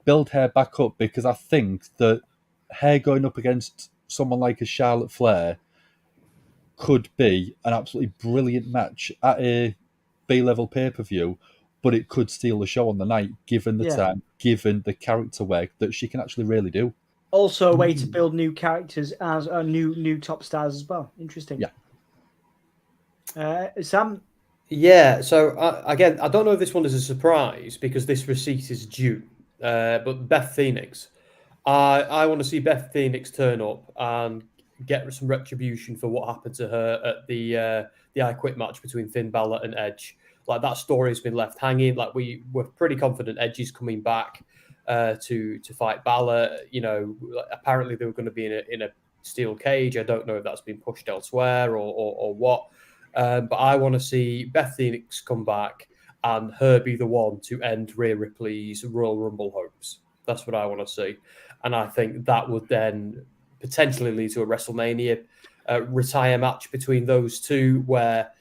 Speaker 4: Build her back up, because I think that her going up against someone like a Charlotte Flair could be an absolutely brilliant match at a B-level pay-per-view, but it could steal the show on the night, given the time, given the character work that she can actually really do.
Speaker 2: Also a way to build new characters as new top stars as well. Interesting.
Speaker 4: Yeah.
Speaker 2: Sam?
Speaker 5: Yeah, so again, I don't know if this one is a surprise because this receipt is due. But Beth Phoenix, I want to see Beth Phoenix turn up and get some retribution for what happened to her at the I Quit match between Finn Balor and Edge. Like, that story has been left hanging. Like, we were pretty confident Edge is coming back to fight Balor. You know, apparently they were going to be in a steel cage. I don't know if that's been pushed elsewhere or what. But I want to see Beth Phoenix come back and her be the one to end Rhea Ripley's Royal Rumble hopes. That's what I want to see. And I think that would then potentially lead to a WrestleMania retire match between those two, where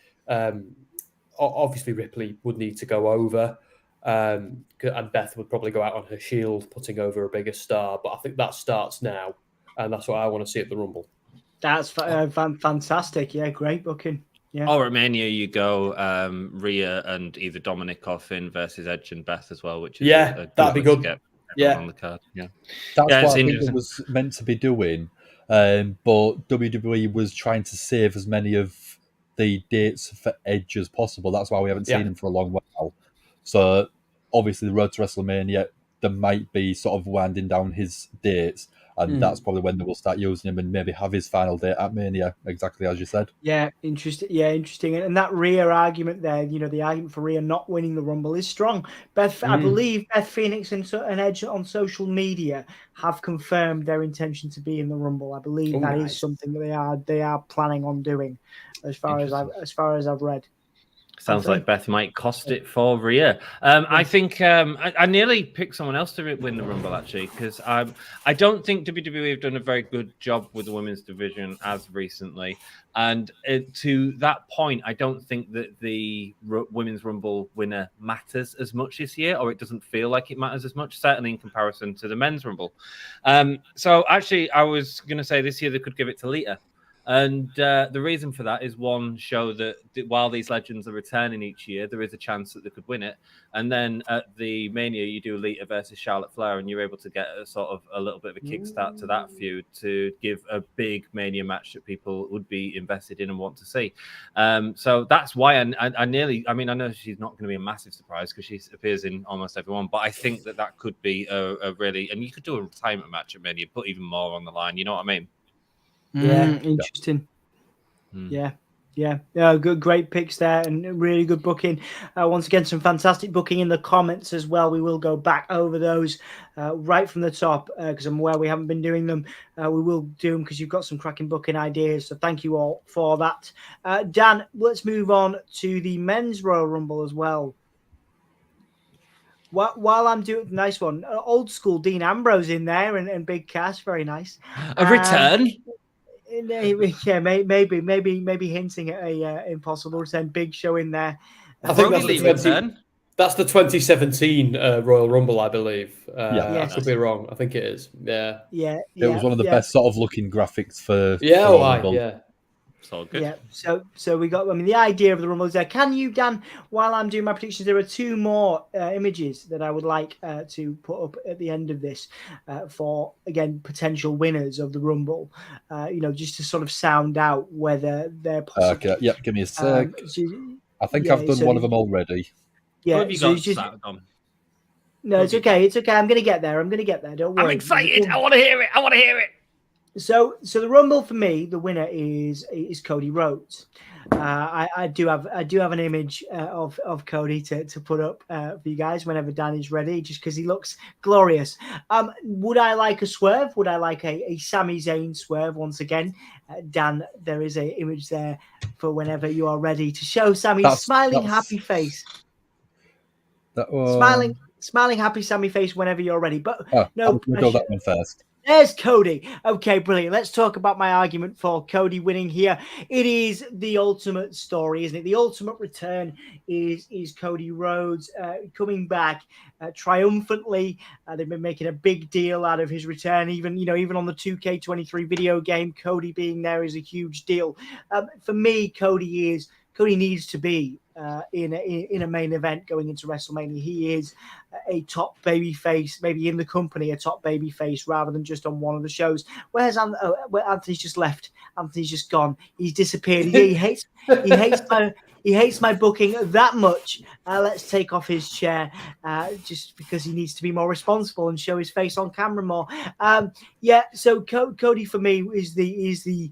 Speaker 5: obviously Ripley would need to go over, and Beth would probably go out on her shield, putting over a bigger star. But I think that starts now, and that's what I want to see at the Rumble.
Speaker 2: That's fantastic. Yeah, great booking. Yeah.
Speaker 1: Or at Mania, you go Rhea and either Dominic or Finn versus Edge and Beth as well, which is
Speaker 5: that'd be good.
Speaker 1: To get
Speaker 5: yeah,
Speaker 1: on the card. Yeah,
Speaker 4: that's what I think it was meant to be doing. But WWE was trying to save as many of the dates for Edge as possible. That's why we haven't seen him for a long while. So obviously, the road to WrestleMania, there might be sort of winding down his dates. And that's probably when they will start using him and maybe have his final date at Mania, exactly as you said.
Speaker 2: Yeah, interesting. Yeah, interesting. And that Rhea argument there, you know, the argument for Rhea not winning the Rumble is strong. I believe Beth Phoenix and Edge on social media have confirmed their intention to be in the Rumble. I believe that is something that they are planning on doing, as far as I've read.
Speaker 1: Sounds like Beth might cost it for Rhea. I think I nearly picked someone else to win the Rumble, actually, because I don't think WWE have done a very good job with the women's division as recently. And to that point, I don't think that the women's Rumble winner matters as much this year, or it doesn't feel like it matters as much, certainly in comparison to the men's Rumble. So actually, I was going to say this year they could give it to Lita. And the reason for that is, one, show that while these legends are returning each year, there is a chance that they could win it. And then at the Mania, you do Lita versus Charlotte Flair, and you're able to get a little bit of a kickstart to that feud to give a big Mania match that people would be invested in and want to see. So that's why I know she's not going to be a massive surprise because she appears in almost everyone, but I think that could be a really, and you could do a retirement match at Mania, put even more on the line. You know what I mean?
Speaker 2: Yeah, interesting. Yeah. Good, great picks there, and really good booking. Once again, some fantastic booking in the comments as well. We will go back over those right from the top because I'm aware we haven't been doing them. We will do them because you've got some cracking booking ideas. So thank you all for that. Dan, let's move on to the men's Royal Rumble as well. While I'm doing nice one, old school Dean Ambrose in there and Big Cass, very nice.
Speaker 1: A return.
Speaker 2: Yeah, maybe hinting at a impossible return. Big Show in there.
Speaker 5: I think that's the 2017 Royal Rumble, I believe. I could be wrong. I think it is. Yeah.
Speaker 4: It was one of the best sort of looking graphics for
Speaker 5: Rumble.
Speaker 1: It's all good.
Speaker 2: Yeah, so we got. I mean, the idea of the Rumble is there. Can you, Dan? While I'm doing my predictions, there are two more images that I would like to put up at the end of this for again potential winners of the Rumble. Just to sort of sound out whether they're possible.
Speaker 4: Okay. Yep. Give me a sec. I think I've done one of them already.
Speaker 2: Yeah.
Speaker 1: What have you got on?
Speaker 2: No, it's okay. It's okay. I'm going to get there. Don't worry.
Speaker 1: I'm excited. I want to hear it.
Speaker 2: So the Rumble for me, the winner is Cody Rhodes. I do have an image of Cody to put up for you guys whenever Dan is ready, just because he looks glorious. Would I like a swerve? Would I like a Sami Zayn swerve once again? Dan, there is an image there for whenever you are ready to show Sami's smiling happy face. Smiling happy Sami face whenever you're ready. But no,
Speaker 4: we'll go that one first.
Speaker 2: There's Cody. Okay, brilliant. Let's talk about my argument for Cody winning here. It is the ultimate story, isn't it? The ultimate return is Cody Rhodes coming back triumphantly. They've been making a big deal out of his return. Even on the 2K23 video game, Cody being there is a huge deal. For me, Cody is Cody needs to be in a main event going into WrestleMania. He is a top baby face, maybe in the company, a top baby face rather than just on one of the shows. Whereas Anthony's just left. Anthony's just gone. He's disappeared. He hates my booking that much. Let's take off his chair just because he needs to be more responsible and show his face on camera more. So Cody for me is the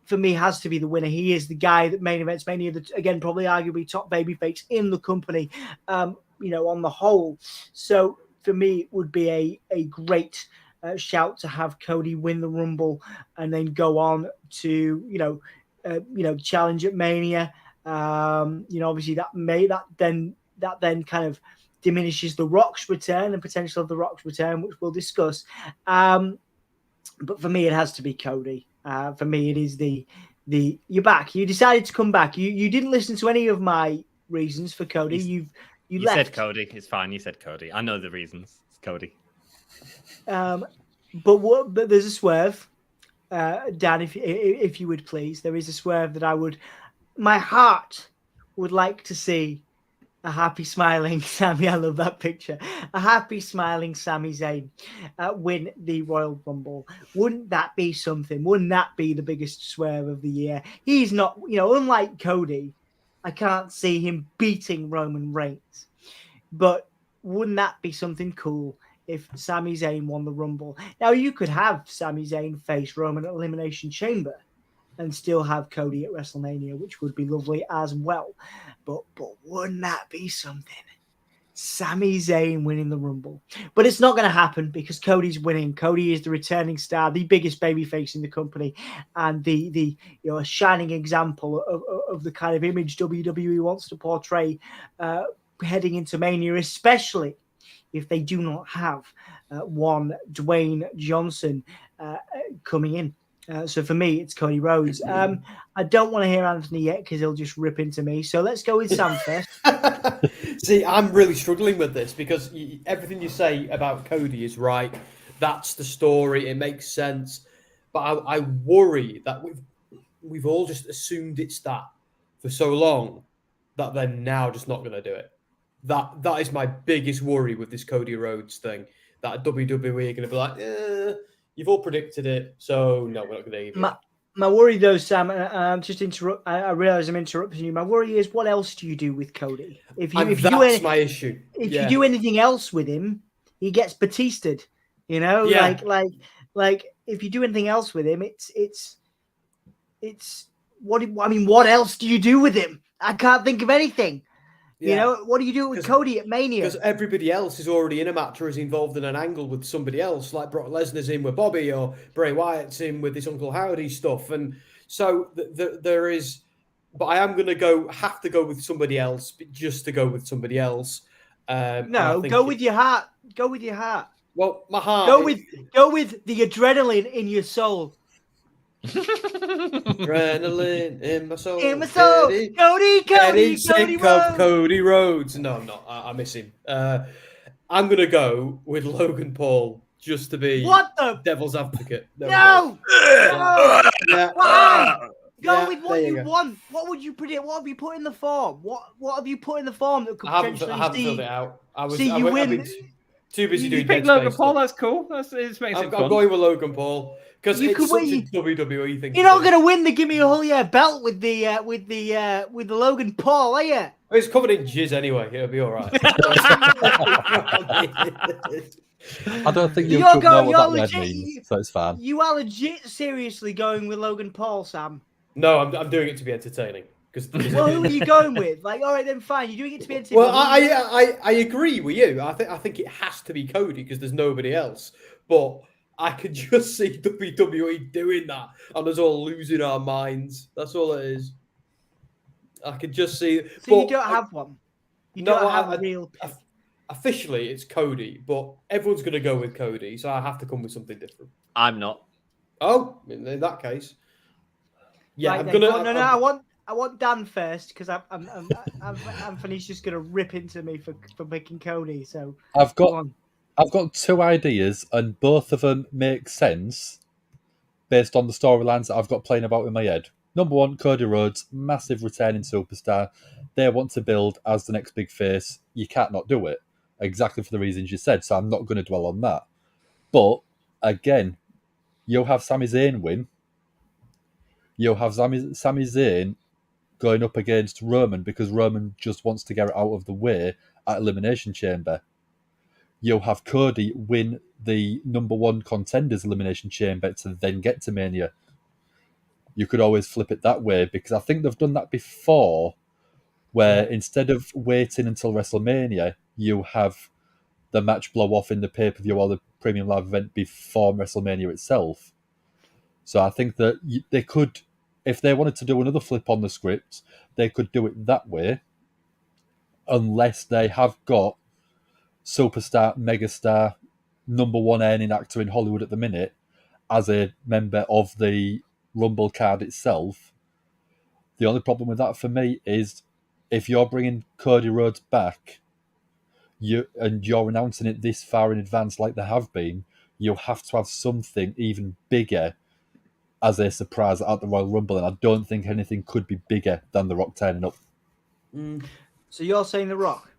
Speaker 2: for me has to be the winner. He is the guy that main events Mania, again, probably arguably top babyface in the company, on the whole. So for me, it would be a great shout to have Cody win the Rumble and then go on to, challenge at Mania. Obviously that then kind of diminishes The Rock's return and potential of The Rock's return, which we'll discuss. But for me, it has to be Cody. For me, it is the you're back. You decided to come back. You didn't listen to any of my reasons for Cody. You left.
Speaker 1: said Cody. It's fine. You said Cody. I know the reasons. It's Cody.
Speaker 2: But there's a swerve, Dan. If you would please, there is a swerve that my heart would like to see. A happy smiling Sami, I love that picture. A happy smiling Sami Zayn win the Royal Rumble. Wouldn't that be something? Wouldn't that be the biggest swerve of the year? He's not, unlike Cody, I can't see him beating Roman Reigns. But wouldn't that be something cool if Sami Zayn won the Rumble? Now, you could have Sami Zayn face Roman at Elimination Chamber and still have Cody at WrestleMania, which would be lovely as well. But wouldn't that be something? Sami Zayn winning the Rumble. But it's not going to happen because Cody's winning. Cody is the returning star, the biggest babyface in the company, and the a shining example of the kind of image WWE wants to portray heading into Mania, especially if they do not have one Dwayne Johnson coming in. So for me, it's Cody Rhodes. I don't want to hear Anthony yet because he'll just rip into me. So let's go with Sam first.
Speaker 5: See, I'm really struggling with this because everything you say about Cody is right. That's the story. It makes sense. But I worry that we've all just assumed it's that for so long that they're now just not going to do it. That is my biggest worry with this Cody Rhodes thing. That WWE are going to be like, you've all predicted it, so no, we're not going to give it.
Speaker 2: My worry, though, Sam, I realize I'm interrupting you. My worry is, what else do you do with Cody?
Speaker 5: That's my issue.
Speaker 2: If you do anything else with him, he gets Batista'd. Like if you do anything else with him, it's what? I mean, what else do you do with him? I can't think of anything.
Speaker 5: Yeah.
Speaker 2: What do you do with Cody at Mania?
Speaker 5: Because everybody else is already in a match or is involved in an angle with somebody else, like Brock Lesnar's in with Bobby or Bray Wyatt's in with this Uncle Howdy stuff. And so there is, but I am going to have to go with somebody else just to go with somebody else.
Speaker 2: No, go with your heart. Go with your heart.
Speaker 5: Well, my heart.
Speaker 2: Go with the adrenaline in your soul.
Speaker 5: Adrenaline in my soul. Cody Rhodes. No, I'm not. I miss him. I'm gonna go with Logan Paul just to be devil's advocate.
Speaker 2: No. Why? Go with what you want. What would you predict? What have you put in the form? What have you put in the form that could potentially
Speaker 5: I haven't filled it out.
Speaker 2: you win.
Speaker 5: Too busy doing.
Speaker 1: You picked Logan Paul. That's cool. I'm
Speaker 5: going with Logan Paul. Because it's such a WWE thing.
Speaker 2: You're not going to win the Gimme a Whole Year belt with the Logan Paul, are you?
Speaker 5: It's covered in jizz anyway. It'll be all right.
Speaker 4: I don't think you'll know what that means, so it's fine.
Speaker 2: You are legit seriously going with Logan Paul, Sam?
Speaker 5: No, I'm doing it to be entertaining.
Speaker 2: Well, who are you going with? Like, all right, then fine. You're doing it to be entertaining.
Speaker 5: Well, I agree with you. I think it has to be Cody because there's nobody else. But I could just see WWE doing that and us all losing our minds. That's all it is. I could just see.
Speaker 2: So you don't have one? You don't have a real pick?
Speaker 5: Officially, it's Cody, but everyone's going to go with Cody, so I have to come with something different.
Speaker 1: I'm not.
Speaker 5: Oh, in that case. Yeah,
Speaker 2: right,
Speaker 5: I'm going to...
Speaker 2: No, I want Dan first because Anthony's just going to rip into me for picking Cody. So
Speaker 4: I've got two ideas, and both of them make sense based on the storylines that I've got playing about in my head. Number one, Cody Rhodes, massive returning superstar. They want to build as the next big face. You can't not do it, exactly for the reasons you said. So I'm not going to dwell on that. But again, you'll have Sami Zayn win. You'll have Sami Zayn going up against Roman because Roman just wants to get it out of the way at Elimination Chamber. You'll have Cody win the number one contenders Elimination Chamber to then get to Mania. You could always flip it that way because I think they've done that before, where instead of waiting until WrestleMania, you have the match blow off in the pay-per-view or the premium live event before WrestleMania itself. So I think that they could, if they wanted to do another flip on the script, they could do it that way, unless they have got superstar, megastar, number one earning actor in Hollywood at the minute as a member of the Rumble card itself. The only problem with that for me is if you're bringing Cody Rhodes back, you're announcing it this far in advance like they have been, you'll have to have something even bigger as a surprise at the Royal Rumble, and I don't think anything could be bigger than The Rock turning up.
Speaker 2: So you're saying The Rock?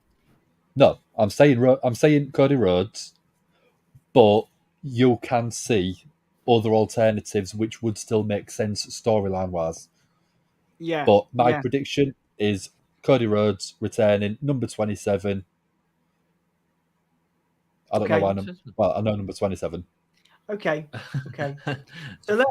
Speaker 4: No, I'm saying Cody Rhodes, but you can see other alternatives which would still make sense storyline wise.
Speaker 2: Yeah.
Speaker 4: But my prediction is Cody Rhodes returning, number 27. I don't know why. I know number 27.
Speaker 2: Okay. So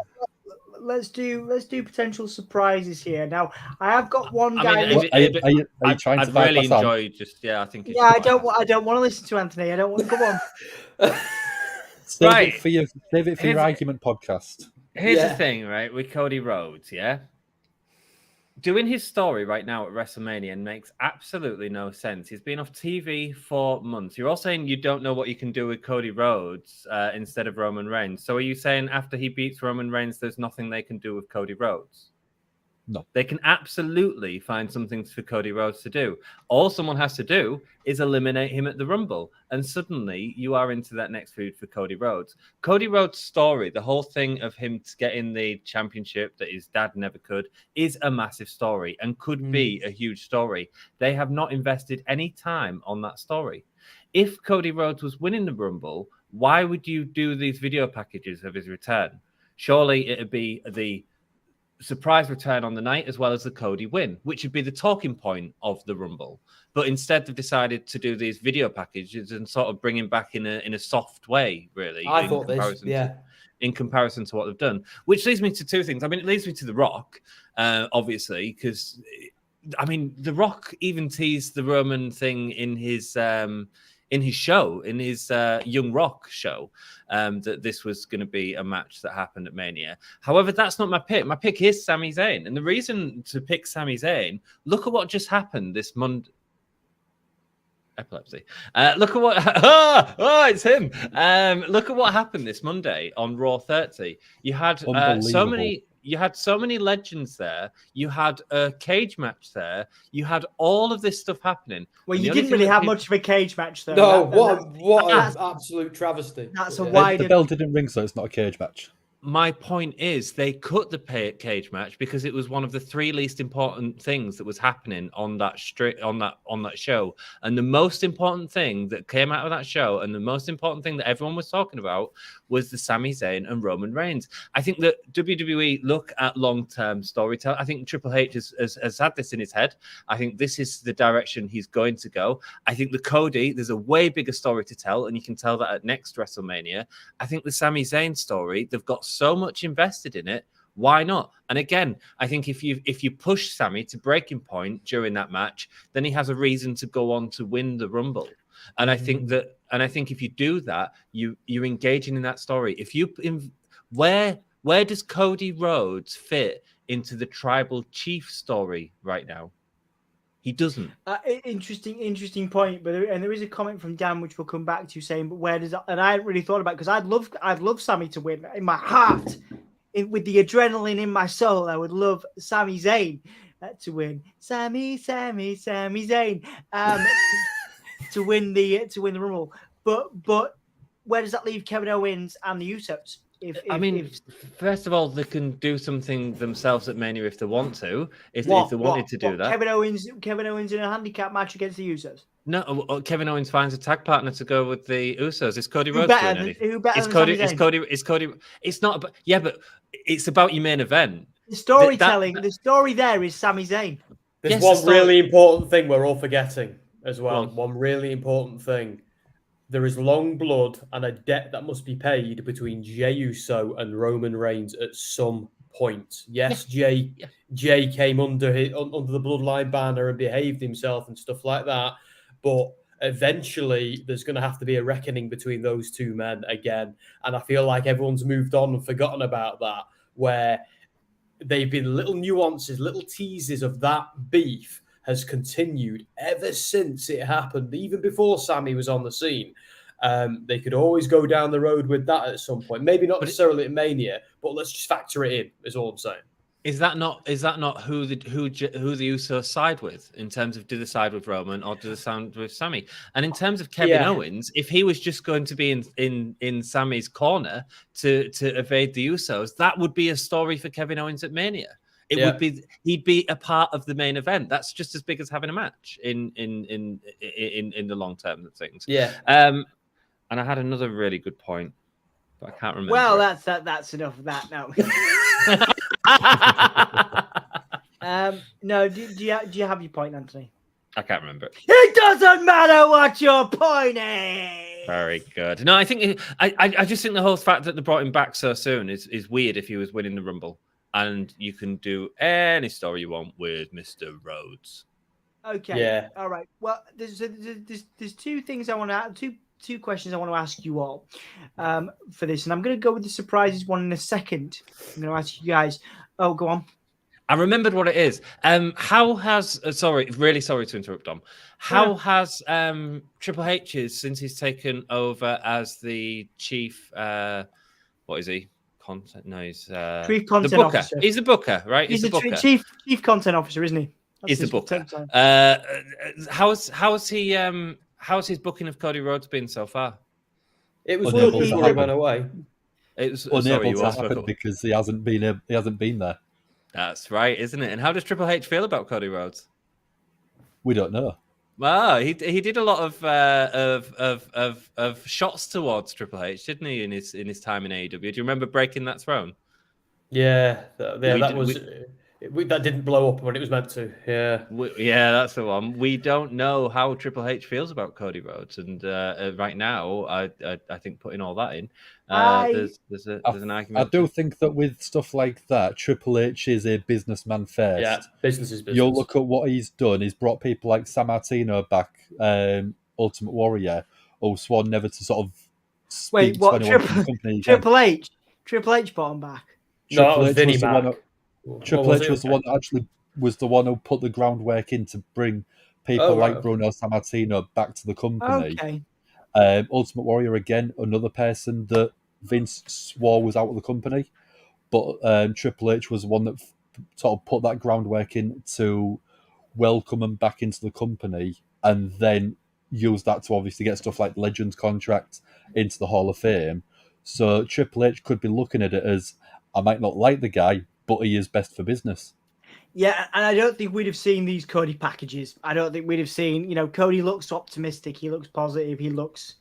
Speaker 2: let's do potential surprises here. Now I have got one guy.
Speaker 4: Are you trying to
Speaker 1: really
Speaker 4: bypass
Speaker 1: enjoy just I think.
Speaker 2: I don't want to listen to Anthony. I don't want to come on.
Speaker 4: Save it for your argument podcast.
Speaker 1: Here's the thing, right? With Cody Rhodes, doing his story right now at WrestleMania makes absolutely no sense. He's been off TV for months. You're all saying you don't know what you can do with Cody Rhodes instead of Roman Reigns. So are you saying after he beats Roman Reigns, there's nothing they can do with Cody Rhodes?
Speaker 4: No.
Speaker 1: They can absolutely find something for Cody Rhodes to do. All someone has to do is eliminate him at the Rumble. And suddenly you are into that next feud for Cody Rhodes. Cody Rhodes' story, the whole thing of him getting the championship that his dad never could, is a massive story and could be a huge story. They have not invested any time on that story. If Cody Rhodes was winning the Rumble, why would you do these video packages of his return? Surely it would be the surprise return on the night as well as the Cody win, which would be the talking point of the Rumble. But instead they've decided to do these video packages and sort of bring him back in a soft way, really. In comparison to what they've done, which leads me to two things. I mean, it leads me to The Rock, obviously, because The Rock even teased the Roman thing in his show, in his Young Rock show, that this was going to be a match that happened at Mania. However, that's not my pick. My pick is Sami Zayn. And the reason to pick Sami Zayn, look at what just happened this Monday. Epilepsy. Look at what... it's him. Look at what happened this Monday on Raw 30. You had so many legends there. You had a cage match there. You had all of this stuff happening.
Speaker 2: Well, you didn't really have much of a cage match, though.
Speaker 5: No, what an absolute travesty.
Speaker 2: That's a wide...
Speaker 4: The bell didn't ring, so it's not a cage match.
Speaker 1: My point is they cut the cage match because it was one of the three least important things that was happening on that show. And the most important thing that came out of that show and the most important thing that everyone was talking about was the Sami Zayn and Roman Reigns. I think that WWE look at long-term storytelling. I think Triple H has had this in his head. I think this is the direction he's going to go. I think the Cody, there's a way bigger story to tell, and you can tell that at next WrestleMania. I think the Sami Zayn story, they've got so much invested in it. Why not? And again, I think if you push Sami to breaking point during that match, then he has a reason to go on to win the Rumble. And I think if you do that, you're engaging in that story. Where does Cody Rhodes fit into the tribal chief story right now? He doesn't.
Speaker 2: Interesting point. But there is a comment from Dan, which we'll come back to, saying, "But where does that?" And I hadn't really thought about it, because I'd love Sami to win in my heart, with the adrenaline in my soul. I would love Sami Zayn to win. Sami Zayn to win the Rumble. But where does that leave Kevin Owens and the Usos?
Speaker 1: First of all, they can do something themselves at Mania if they want to. If they wanted to do that,
Speaker 2: Kevin Owens in a handicap match against the Usos.
Speaker 1: No, Kevin Owens finds a tag partner to go with the Usos. Is Cody Rhodes doing anything?
Speaker 2: Who better
Speaker 1: It's
Speaker 2: than
Speaker 1: Cody.
Speaker 2: Sami
Speaker 1: It's
Speaker 2: Zayn?
Speaker 1: Cody. It's Cody. It's not. But it's about your main event.
Speaker 2: The storytelling. The story there is Sami Zayn.
Speaker 5: There's one really important thing we're all forgetting as well. One really important thing. There is long blood and a debt that must be paid between Jey Uso and Roman Reigns at some point. Yes, Jey came under the bloodline banner and behaved himself and stuff like that. But eventually, there's going to have to be a reckoning between those two men again. And I feel like everyone's moved on and forgotten about that, where they've been little nuances, little teases of that beef has continued ever since it happened, even before Sammy was on the scene. They could always go down the road with that at some point. Maybe not necessarily at Mania, but let's just factor it in, is all I'm saying.
Speaker 1: Is that not who the Usos side with in terms of do they side with Roman or do they side with Sammy? And in terms of Kevin Owens, if he was just going to be in Sammy's corner to evade the Usos, that would be a story for Kevin Owens at Mania. He'd be a part of the main event. That's just as big as having a match in the long term of things.
Speaker 5: Yeah.
Speaker 1: And I had another really good point, but I can't remember.
Speaker 2: Well, that's enough of that now. No, do you have your point, Anthony?
Speaker 1: I can't remember it.
Speaker 2: It doesn't matter what your point is.
Speaker 1: Very good. No, I think I just think the whole fact that they brought him back so soon is weird if he was winning the Rumble. And you can do any story you want with Mr. Rhodes.
Speaker 2: Okay. Yeah. All right. Well, there's two things I want to two questions I want to ask you all for this, and I'm going to go with the surprises one in a second. I'm going to ask you guys. Oh, go on.
Speaker 1: I remembered what it is. How has really sorry to interrupt, Dom. How has Triple H since he's taken over as the chief? What is he? Content? No, he's
Speaker 2: chief content
Speaker 1: the booker.
Speaker 2: officer.
Speaker 1: He's the booker, right?
Speaker 2: He's the booker. Chief content officer, isn't he?
Speaker 1: He's the booker. How's his booking of Cody Rhodes been so far?
Speaker 5: It was good before he went away.
Speaker 4: It was unable to happen because he hasn't been there.
Speaker 1: That's right, isn't it? And how does Triple H feel about Cody Rhodes?
Speaker 4: We don't know.
Speaker 1: Well, he did a lot of shots towards Triple H, didn't he? In his time in AEW. Do you remember breaking that throne?
Speaker 5: Yeah, that didn't blow up when it was meant to. Yeah,
Speaker 1: that's the one. We don't know how Triple H feels about Cody Rhodes, and right now, I think putting all that in, there's an argument.
Speaker 4: I do think that with stuff like that, Triple H is a businessman first.
Speaker 5: Yeah, business is business.
Speaker 4: You'll look at what he's done. He's brought people like San Martino back, Ultimate Warrior, who swore never to sort of speak to anyone from the company again.
Speaker 2: Triple H brought him back.
Speaker 5: No, Vinny back.
Speaker 4: Triple H was the one that actually was the one who put the groundwork in to bring people like Bruno Sammartino back to the company.
Speaker 2: Okay.
Speaker 4: Ultimate Warrior, again, another person that Vince swore was out of the company. But Triple H was the one that sort of put that groundwork in to welcome him back into the company and then use that to obviously get stuff like Legends contract into the Hall of Fame. So Triple H could be looking at it as, I might not like the guy, but he is best for business.
Speaker 2: Yeah, and I don't think we'd have seen these Cody packages. I don't think we'd have seen, Cody looks optimistic. He looks positive. He looks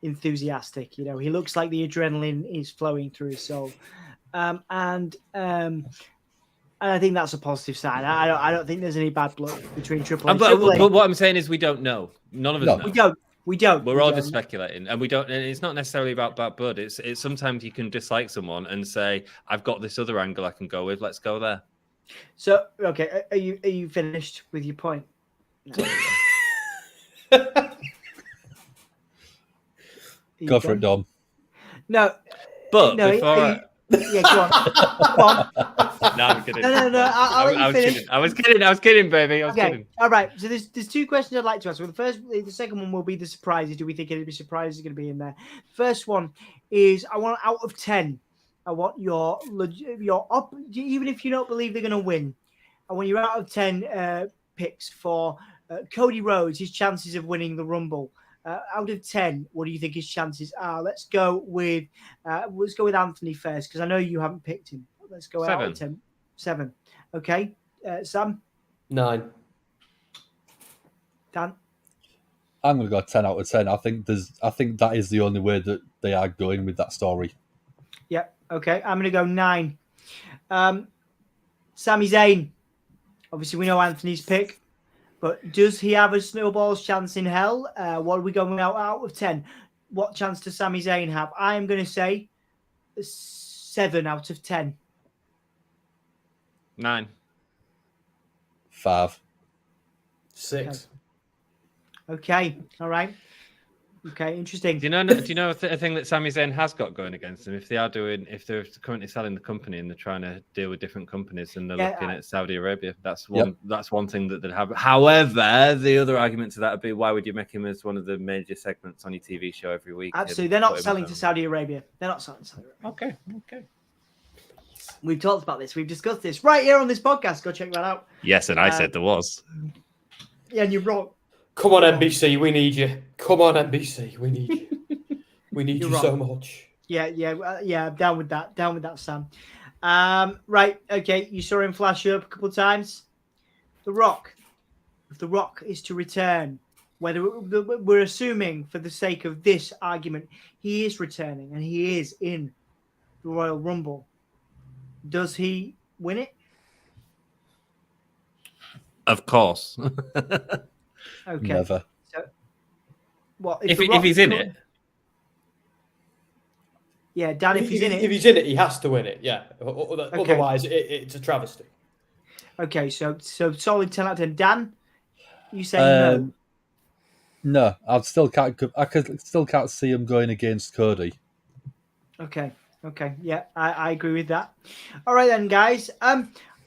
Speaker 2: enthusiastic. He looks like the adrenaline is flowing through his soul. And I think that's a positive sign. I don't think there's any bad blood between Triple H.
Speaker 1: But what I'm saying is we don't know. None of us know.
Speaker 2: We don't.
Speaker 1: We're all just speculating, and we don't. And it's not necessarily about bad blood. It's sometimes you can dislike someone and say, "I've got this other angle I can go with. Let's go there."
Speaker 2: So, okay, are you finished with your point? No.
Speaker 4: Go for it, Dom.
Speaker 2: No,
Speaker 1: but
Speaker 2: no,
Speaker 1: before.
Speaker 2: Yeah, go on.
Speaker 1: No, I'm kidding.
Speaker 2: No.
Speaker 1: I was kidding, baby. I was kidding.
Speaker 2: All right. So there's two questions I'd like to ask. Well, the second one will be the surprises. Do we think it'll be surprises going to be in there? First one is I want out of 10. I want your up. Even if you don't believe they're going to win, I want your out of 10 picks for Cody Rhodes, his chances of winning the Rumble Out of 10, what do you think his chances are? Let's go with Anthony first, because I know you haven't picked him. Let's go
Speaker 1: 7.
Speaker 2: out of 10. 7. Okay. Sam?
Speaker 5: 9.
Speaker 2: Dan?
Speaker 4: I'm going to go 10 out of 10. I think that is the only way that they are going with that story.
Speaker 2: Yep. Okay. I'm going to go 9. Sami Zayn. Obviously, we know Anthony's pick. But does he have a snowball's chance in hell? What are we going out of 10? What chance does Sami Zayn have? I am going to say 7 out of 10.
Speaker 1: 9.
Speaker 4: 5.
Speaker 5: 6.
Speaker 2: Okay. All right. Okay. Interesting.
Speaker 1: Do you know a thing that Sami Zayn has got going against them? If they're currently selling the company and they're trying to deal with different companies and they're looking at Saudi Arabia, that's one thing that they'd have. However, the other argument to that would be, why would you make him as one of the major segments on your TV show every week?
Speaker 2: Absolutely. They're not selling to Saudi Arabia. They're not selling to Saudi Arabia.
Speaker 1: Okay.
Speaker 2: We've talked about this. We've discussed this right here on this podcast. Go check that out.
Speaker 1: Yes, and I said there was.
Speaker 2: Yeah, and you're wrong.
Speaker 5: Come on, NBC, we need you. Come on, NBC, we need you. We need you so much.
Speaker 2: Yeah. Down with that, Sam. Right. Okay. You saw him flash up a couple of times. The Rock. If The Rock is to return, whether we're assuming for the sake of this argument, he is returning and he is in the Royal Rumble. Does he win it?
Speaker 1: Of course.
Speaker 2: Okay.
Speaker 4: Never.
Speaker 2: So, what
Speaker 1: if he's in it?
Speaker 2: Yeah, Dan. If he's in it,
Speaker 5: he has to win it. Yeah. Otherwise, it's a travesty.
Speaker 2: Okay, so solid 10 out of 10. Dan, you say no?
Speaker 4: No, I still can't see him going against Cody.
Speaker 2: Okay, yeah, I agree with that. All right then, guys.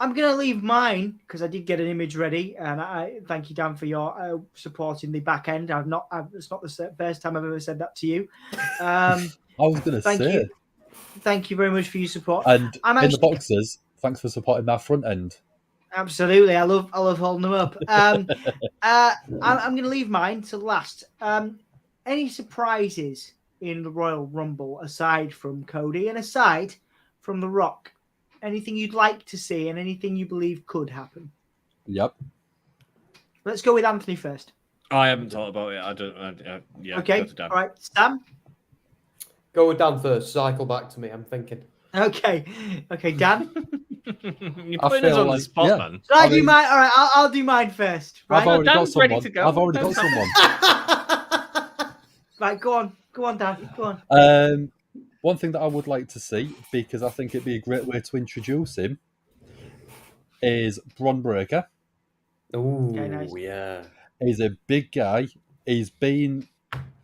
Speaker 2: I'm going to leave mine because I did get an image ready, and I thank you, Dan, for your support in the back end. It's not the first time I've ever said that to you.
Speaker 4: I was going to say.
Speaker 2: Thank you very much for your support.
Speaker 4: And the boxers, thanks for supporting my front end.
Speaker 2: Absolutely, I love holding them up. I'm going to leave mine to last. Any surprises in the Royal Rumble aside from Cody and aside from The Rock? Anything you'd like to see and anything you believe could happen?
Speaker 4: Yep.
Speaker 2: Let's go with Anthony first.
Speaker 1: I haven't thought about it. I don't. Yeah.
Speaker 2: Okay. All right, Sam.
Speaker 5: Go with Dan first. Cycle back to me. I'm thinking.
Speaker 2: Okay, Dan.
Speaker 1: You're putting us on the spot, man.
Speaker 2: So I do mine. All right, I'll do mine first. Right?
Speaker 4: I've already got someone.
Speaker 1: Ready to go.
Speaker 4: I've already got someone.
Speaker 2: Right, go on, Dan. Go on.
Speaker 4: One thing that I would like to see, because I think it'd be a great way to introduce him, is Bron Breakker.
Speaker 5: Oh,
Speaker 2: okay, nice.
Speaker 5: Yeah.
Speaker 4: He's a big guy. He's been,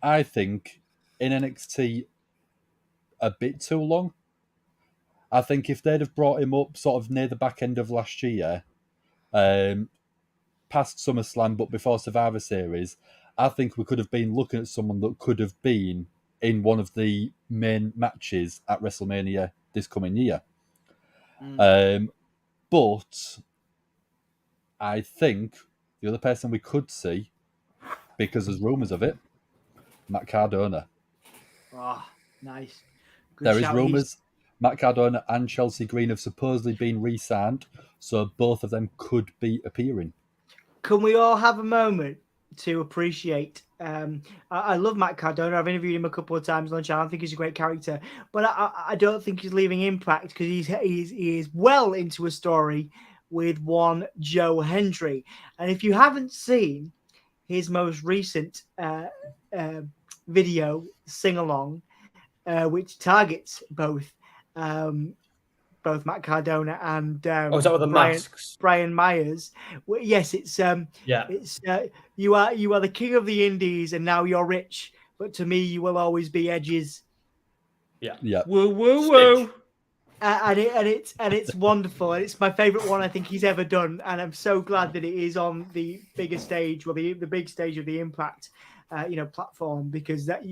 Speaker 4: I think, in NXT a bit too long. I think if they'd have brought him up sort of near the back end of last year, past SummerSlam, but before Survivor Series, I think we could have been looking at someone that could have been in one of the main matches at WrestleMania this coming year. But I think the other person we could see, because there's rumours of it, Matt Cardona.
Speaker 2: Oh, nice. Good
Speaker 4: There is
Speaker 2: shout.
Speaker 4: rumours Matt Cardona and Chelsea Green have supposedly been re-signed, so both of them could be appearing.
Speaker 2: Can we all have a moment to appreciate? I love Matt Cardona. I've interviewed him a couple of times on the channel. I think he's a great character, but I don't think he's leaving Impact because he is well into a story with one Joe Hendry. And if you haven't seen his most recent video sing along, which targets both Matt Cardona and
Speaker 5: is that with the masks?
Speaker 2: Brian Myers. Yes, it's it's you are the king of the indies and now you're rich, but to me you will always be Edges.
Speaker 4: Yeah.
Speaker 1: Woo woo woo.
Speaker 2: And it's wonderful, and it's my favorite one I think he's ever done, and I'm so glad that it is on the bigger stage, well, the big stage of the Impact platform, because that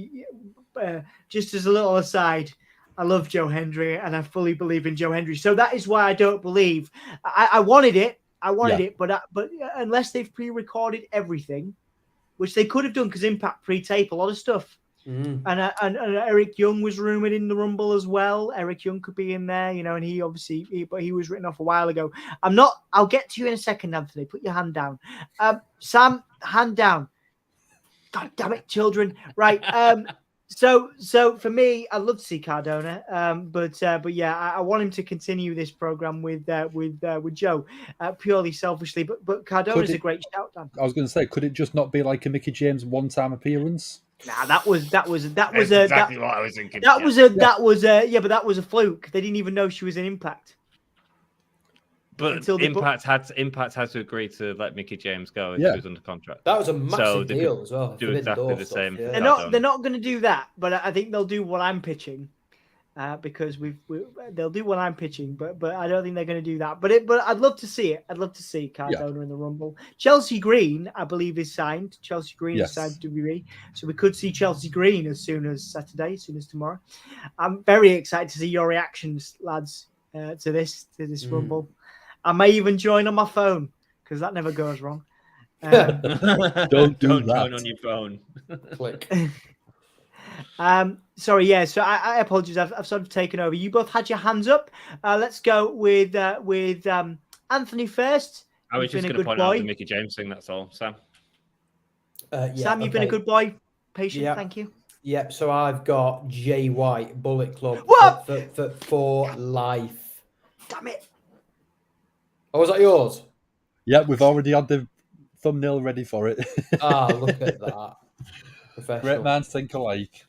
Speaker 2: just as a little aside, I love Joe Hendry and I fully believe in Joe Hendry. So that is why I don't believe I wanted it. But unless they've pre-recorded everything, which they could have done because Impact pre-tape a lot of stuff. And Eric Young was rumored in the Rumble as well. Eric Young could be in there, and he obviously, but he was written off a while ago. I'll get to you in a second, Anthony. Put your hand down. Sam, hand down. God damn it, children. Right. So for me, I'd love to see Cardona. But yeah, I want him to continue this program with Joe, purely selfishly. But Cardona's a great shout, Dan.
Speaker 4: I was going to say, could it just not be like a Mickey James one-time appearance?
Speaker 2: Nah, that was
Speaker 1: exactly what I was thinking.
Speaker 2: That was a fluke. They didn't even know she was in Impact.
Speaker 1: But Impact had to agree to let Mickey James go if she was under contract.
Speaker 5: That was a massive deal as well.
Speaker 1: Do exactly the same.
Speaker 2: Yeah. They're not going to do that, but I think they'll do what I'm pitching. Because they'll do what I'm pitching, but I don't think they're going to do that. But I'd love to see it. I'd love to see Cardona in the Rumble. Chelsea Green, I believe, is signed. Chelsea Green is signed to WWE, so we could see Chelsea Green as soon as Saturday, as soon as tomorrow. I'm very excited to see your reactions, lads, to this Rumble. I may even join on my phone because that never goes wrong.
Speaker 4: Don't
Speaker 1: join on your phone.
Speaker 5: Click.
Speaker 2: Sorry, yeah. So I apologize. I've sort of taken over. You both had your hands up. Let's go with Anthony first.
Speaker 1: I was just going to point out the Mickey James thing. That's all, Sam.
Speaker 2: Sam, you've been a good boy. Patient, thank you.
Speaker 5: Yep. So I've got Jay White, Bullet Club for life.
Speaker 2: Damn it!
Speaker 5: Oh, was that yours?
Speaker 4: Yeah, we've already had the thumbnail ready for it.
Speaker 5: Look at that. Professional.
Speaker 4: Great minds think alike.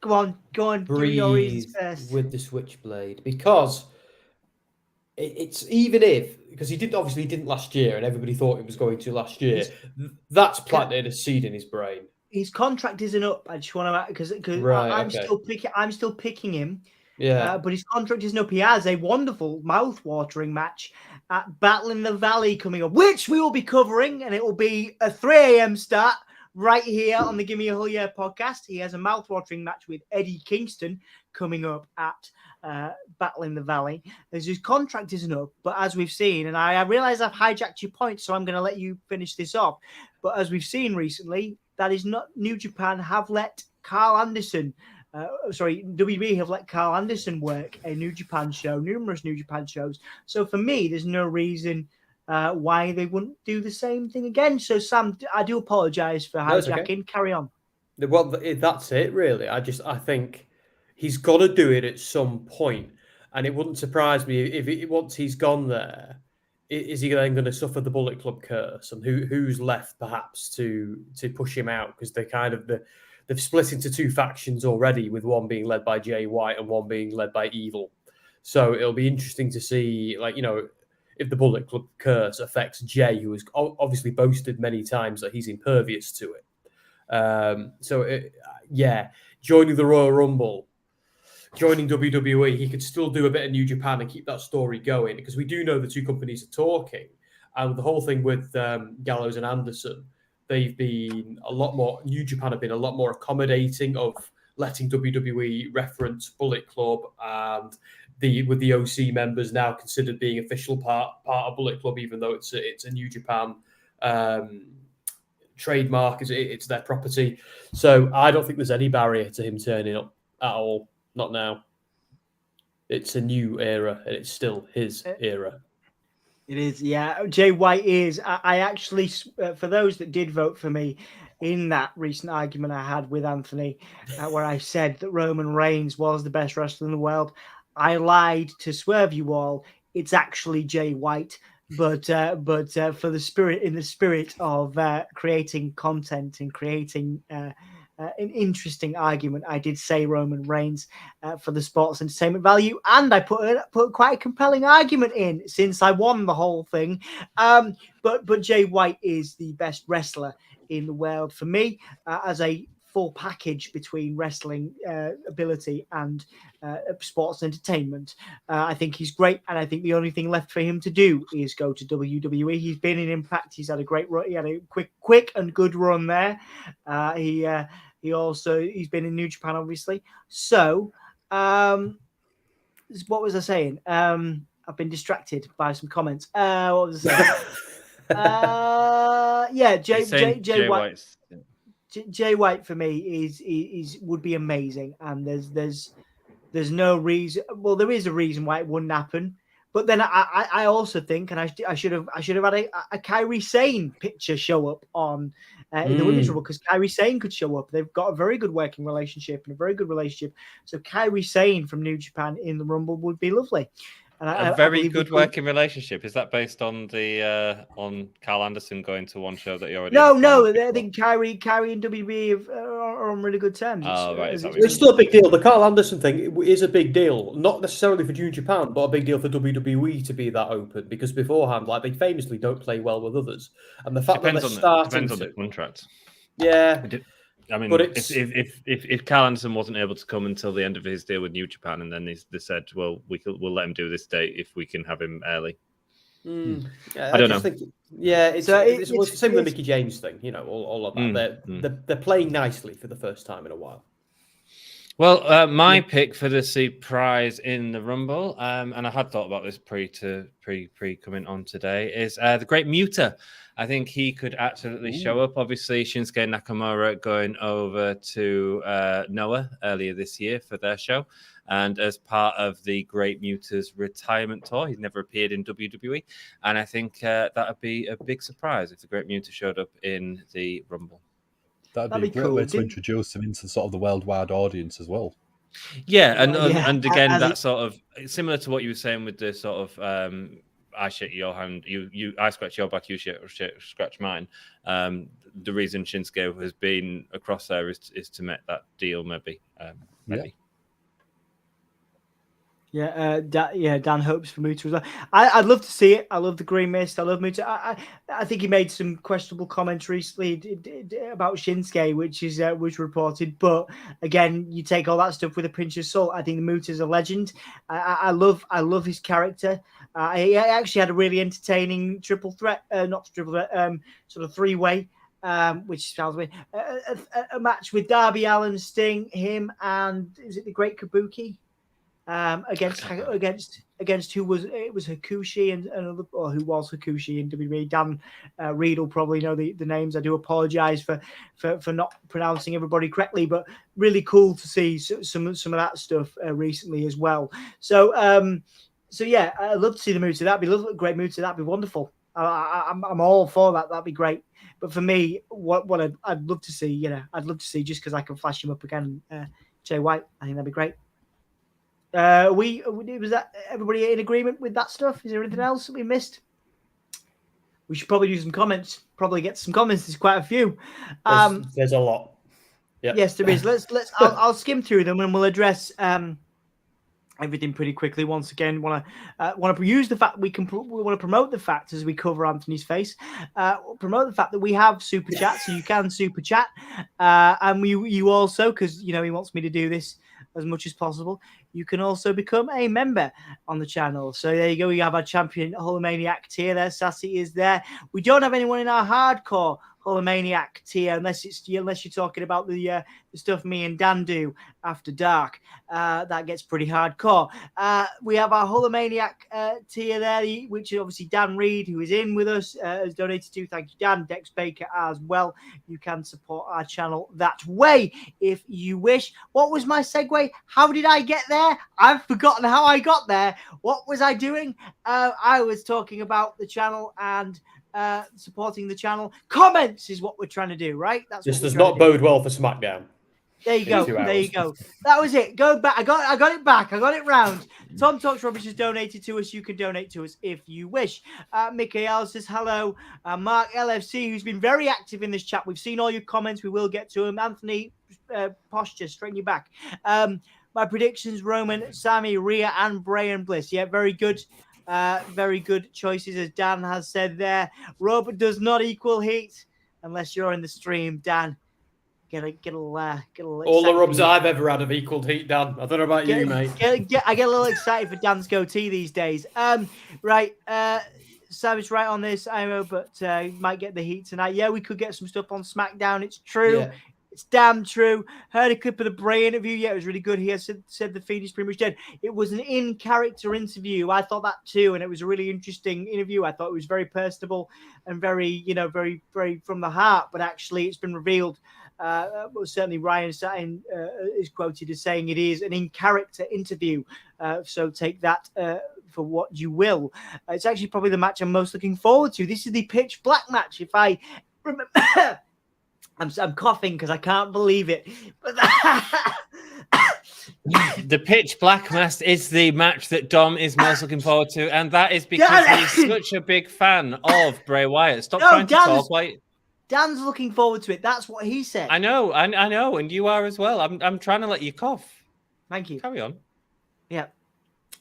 Speaker 2: Go on.
Speaker 5: Breathe with the switchblade, because it's because he didn't last year, and everybody thought he was going to last year. That's planted a seed in his brain.
Speaker 2: His contract isn't up. I just want to because I'm still picking him.
Speaker 5: Yeah,
Speaker 2: but his contract isn't up. He has a wonderful mouth-watering match at Battle in the Valley coming up, which we will be covering, and it will be a 3 a.m. start. Right here on the Gimme a Hull Yeah podcast. He has a mouth-watering match with Eddie Kingston coming up at Battle in the Valley. His contract isn't up, but as we've seen, and I realize I've hijacked your point, so I'm going to let you finish this off. But as we've seen recently, that is not New Japan have let Carl Anderson, WWE have let Carl Anderson work a New Japan show, numerous New Japan shows. So for me, there's no reason why they wouldn't do the same thing again. So, Sam, I do apologise for hijacking. Okay. Carry on.
Speaker 5: Well, that's it, really. I think he's got to do it at some point, and it wouldn't surprise me if once he's gone there, is he then going to suffer the Bullet Club curse? And who's left, perhaps, to push him out? Because they've split into two factions already, with one being led by Jay White and one being led by Evil. So it'll be interesting to see, if the Bullet Club curse affects Jay, who has obviously boasted many times that he's impervious to it. Joining the Royal Rumble, joining WWE, he could still do a bit of New Japan and keep that story going, because we do know the two companies are talking. And the whole thing with Gallows and Anderson, they've been New Japan have been a lot more accommodating of letting WWE reference Bullet Club, and with the OC members now considered being official part of Bullet Club, even though it's a New Japan trademark, it's their property. So I don't think there's any barrier to him turning up at all. Not now. It's a new era, and it's still his era.
Speaker 2: It is, yeah. Jay White is. I actually, for those that did vote for me in that recent argument I had with Anthony, where I said that Roman Reigns was the best wrestler in the world, I lied to swerve you all. It's actually Jay White, but for the spirit of creating content and creating an interesting argument, I did say Roman Reigns for the sports entertainment value, and I put quite a compelling argument in since I won the whole thing. But Jay White is the best wrestler in the world for me, as a full package between wrestling ability and sports entertainment. I think he's great, and I think the only thing left for him to do is go to WWE. He's been in Impact. He's had a great run. He had a quick and good run there. He's been in New Japan, obviously. So, what was I saying? I've been distracted by some comments. What was I saying? Yeah,
Speaker 1: Jay White's.
Speaker 2: Jay White for me is would be amazing, and there's no reason. Well, there is a reason why it wouldn't happen. But then I also think, and I should have had a Kairi Sane picture show up on in the women's Rumble, because Kairi Sane could show up. They've got a very good working relationship and a very good relationship. So Kairi Sane from New Japan in the Rumble would be lovely. And
Speaker 1: A very good working relationship. Is that based on the on Carl Anderson going to one show that you already?
Speaker 2: No. I think Kairi and WWE are on really good terms.
Speaker 1: Oh, right.
Speaker 5: It's still a big deal. The Carl Anderson thing is a big deal, not necessarily for New Japan, but a big deal for WWE to be that open, because beforehand, like, they famously don't play well with others, and the fact
Speaker 1: depends
Speaker 5: that they're
Speaker 1: depends on the contract.
Speaker 5: Yeah.
Speaker 1: I mean,
Speaker 5: but
Speaker 1: if Carl Anderson wasn't able to come until the end of his deal with New Japan, and then they said, well, we'll let him do this date if we can have him early.
Speaker 5: Yeah,
Speaker 1: I don't know.
Speaker 5: It's the same with the Mickey James thing, all of that. They're playing nicely for the first time in a while.
Speaker 1: Well, my pick for the surprise in the Rumble, and I had thought about this pre coming on today, is the Great Muta. I think he could absolutely show up. Obviously, Shinsuke Nakamura going over to Noah earlier this year for their show. And as part of the Great Muta's retirement tour, he's never appeared in WWE. And I think that would be a big surprise if the Great Muta showed up in the Rumble.
Speaker 4: That'd be a great way to introduce him into sort of the worldwide audience as well.
Speaker 1: Yeah, and again, that sort of similar to what you were saying with the sort of I shake your hand, I scratch your back, you scratch mine. The reason Shinsuke has been across there is to make that deal, maybe.
Speaker 2: Dan hopes for Muta as well. I'd love to see it. I love the Green Mist. I love Muta. I think he made some questionable comments recently about Shinsuke, which was reported. But again, you take all that stuff with a pinch of salt. I think the Muta's a legend. I love his character. He actually had a really entertaining triple threat, not triple threat, sort of three-way. Which sounds weird. A match with Darby Allin, Sting, him, and is it the Great Kabuki? Against who was Hakushi and another, or who was Hakushi in WWE. Dan Reed will probably know the names. I do apologize for not pronouncing everybody correctly, but really cool to see some of that stuff recently as well. So yeah, I'd love to see the Muta. That'd be lovely, great Muta. That'd be wonderful. I'm all for that. That'd be great. But for me, what I'd love to see, I'd love to see, just because I can flash him up again, Jay White. I think that'd be great. Was that everybody in agreement with that stuff? Is there anything else that we missed? We should probably do some comments. Probably get some comments. There's quite a few.
Speaker 5: There's a lot. Yeah.
Speaker 2: Yes, there is. I'll skim through them and we'll address everything pretty quickly. Once again, want to use the fact we want to promote the fact as we cover Anthony's face. Promote the fact that we have super chat, so you can super chat, and you also, because he wants me to do this as much as possible, you can also become a member on the channel. So there you go. We have our champion Hulkamaniac tier there. Sassy is there. We don't have anyone in our hardcore Hulkamaniac tier unless you're talking about the stuff me and Dan do after dark. That gets pretty hardcore. We have our Hulkamaniac tier there, which is obviously Dan Reed, who is in with us, has donated to. Thank you, Dan. Dex Baker as well. You can support our channel that way if you wish. What was my segue? How did I get there? I've forgotten how I got there. What was I doing? I was talking about the channel and supporting the channel. Comments is what we're trying to do, right?
Speaker 5: This does not bode well for SmackDown.
Speaker 2: There you go. There you go. That was it. Go back. I got it back. I got it round. Tom Talks Rubbish has donated to us. You can donate to us if you wish. Mikael says hello. Mark LFC, who's been very active in this chat. We've seen all your comments. We will get to them. Anthony, posture, straighten your back. My predictions: Roman, Sammy, Rhea, and Bray and Bliss. Yeah, very good. Very good choices, as Dan has said there. Rope does not equal heat unless you're in the stream, Dan. Get a little
Speaker 5: all the rubs I've ever had have equaled heat, Dan. I don't know about you, mate.
Speaker 2: I get a little excited for Dan's goatee these days. Right. Savage right on this, I know, but might get the heat tonight. Yeah, we could get some stuff on SmackDown. It's true.
Speaker 5: Yeah.
Speaker 2: It's damn true. Heard a clip of the Bray interview. Yeah, it was really good. He has said the Fiend is pretty much dead. It was an in-character interview. I thought that too, and it was a really interesting interview. I thought it was very personable and very, very, very from the heart. But actually, it's been revealed. Well, certainly Ryan Satin is quoted as saying it is an in-character interview. So take that for what you will. It's actually probably the match I'm most looking forward to. This is the Pitch Black match. If I remember, I'm coughing because I can't believe it. But
Speaker 1: the Pitch Black match is the match that Dom is most looking forward to, and that is because he's such a big fan of Bray Wyatt. Stop trying to talk like.
Speaker 2: Dan's looking forward to it. That's what he said.
Speaker 1: I know, and you are as well. I'm trying to let you cough.
Speaker 2: Thank you.
Speaker 1: Carry on.
Speaker 2: Yeah.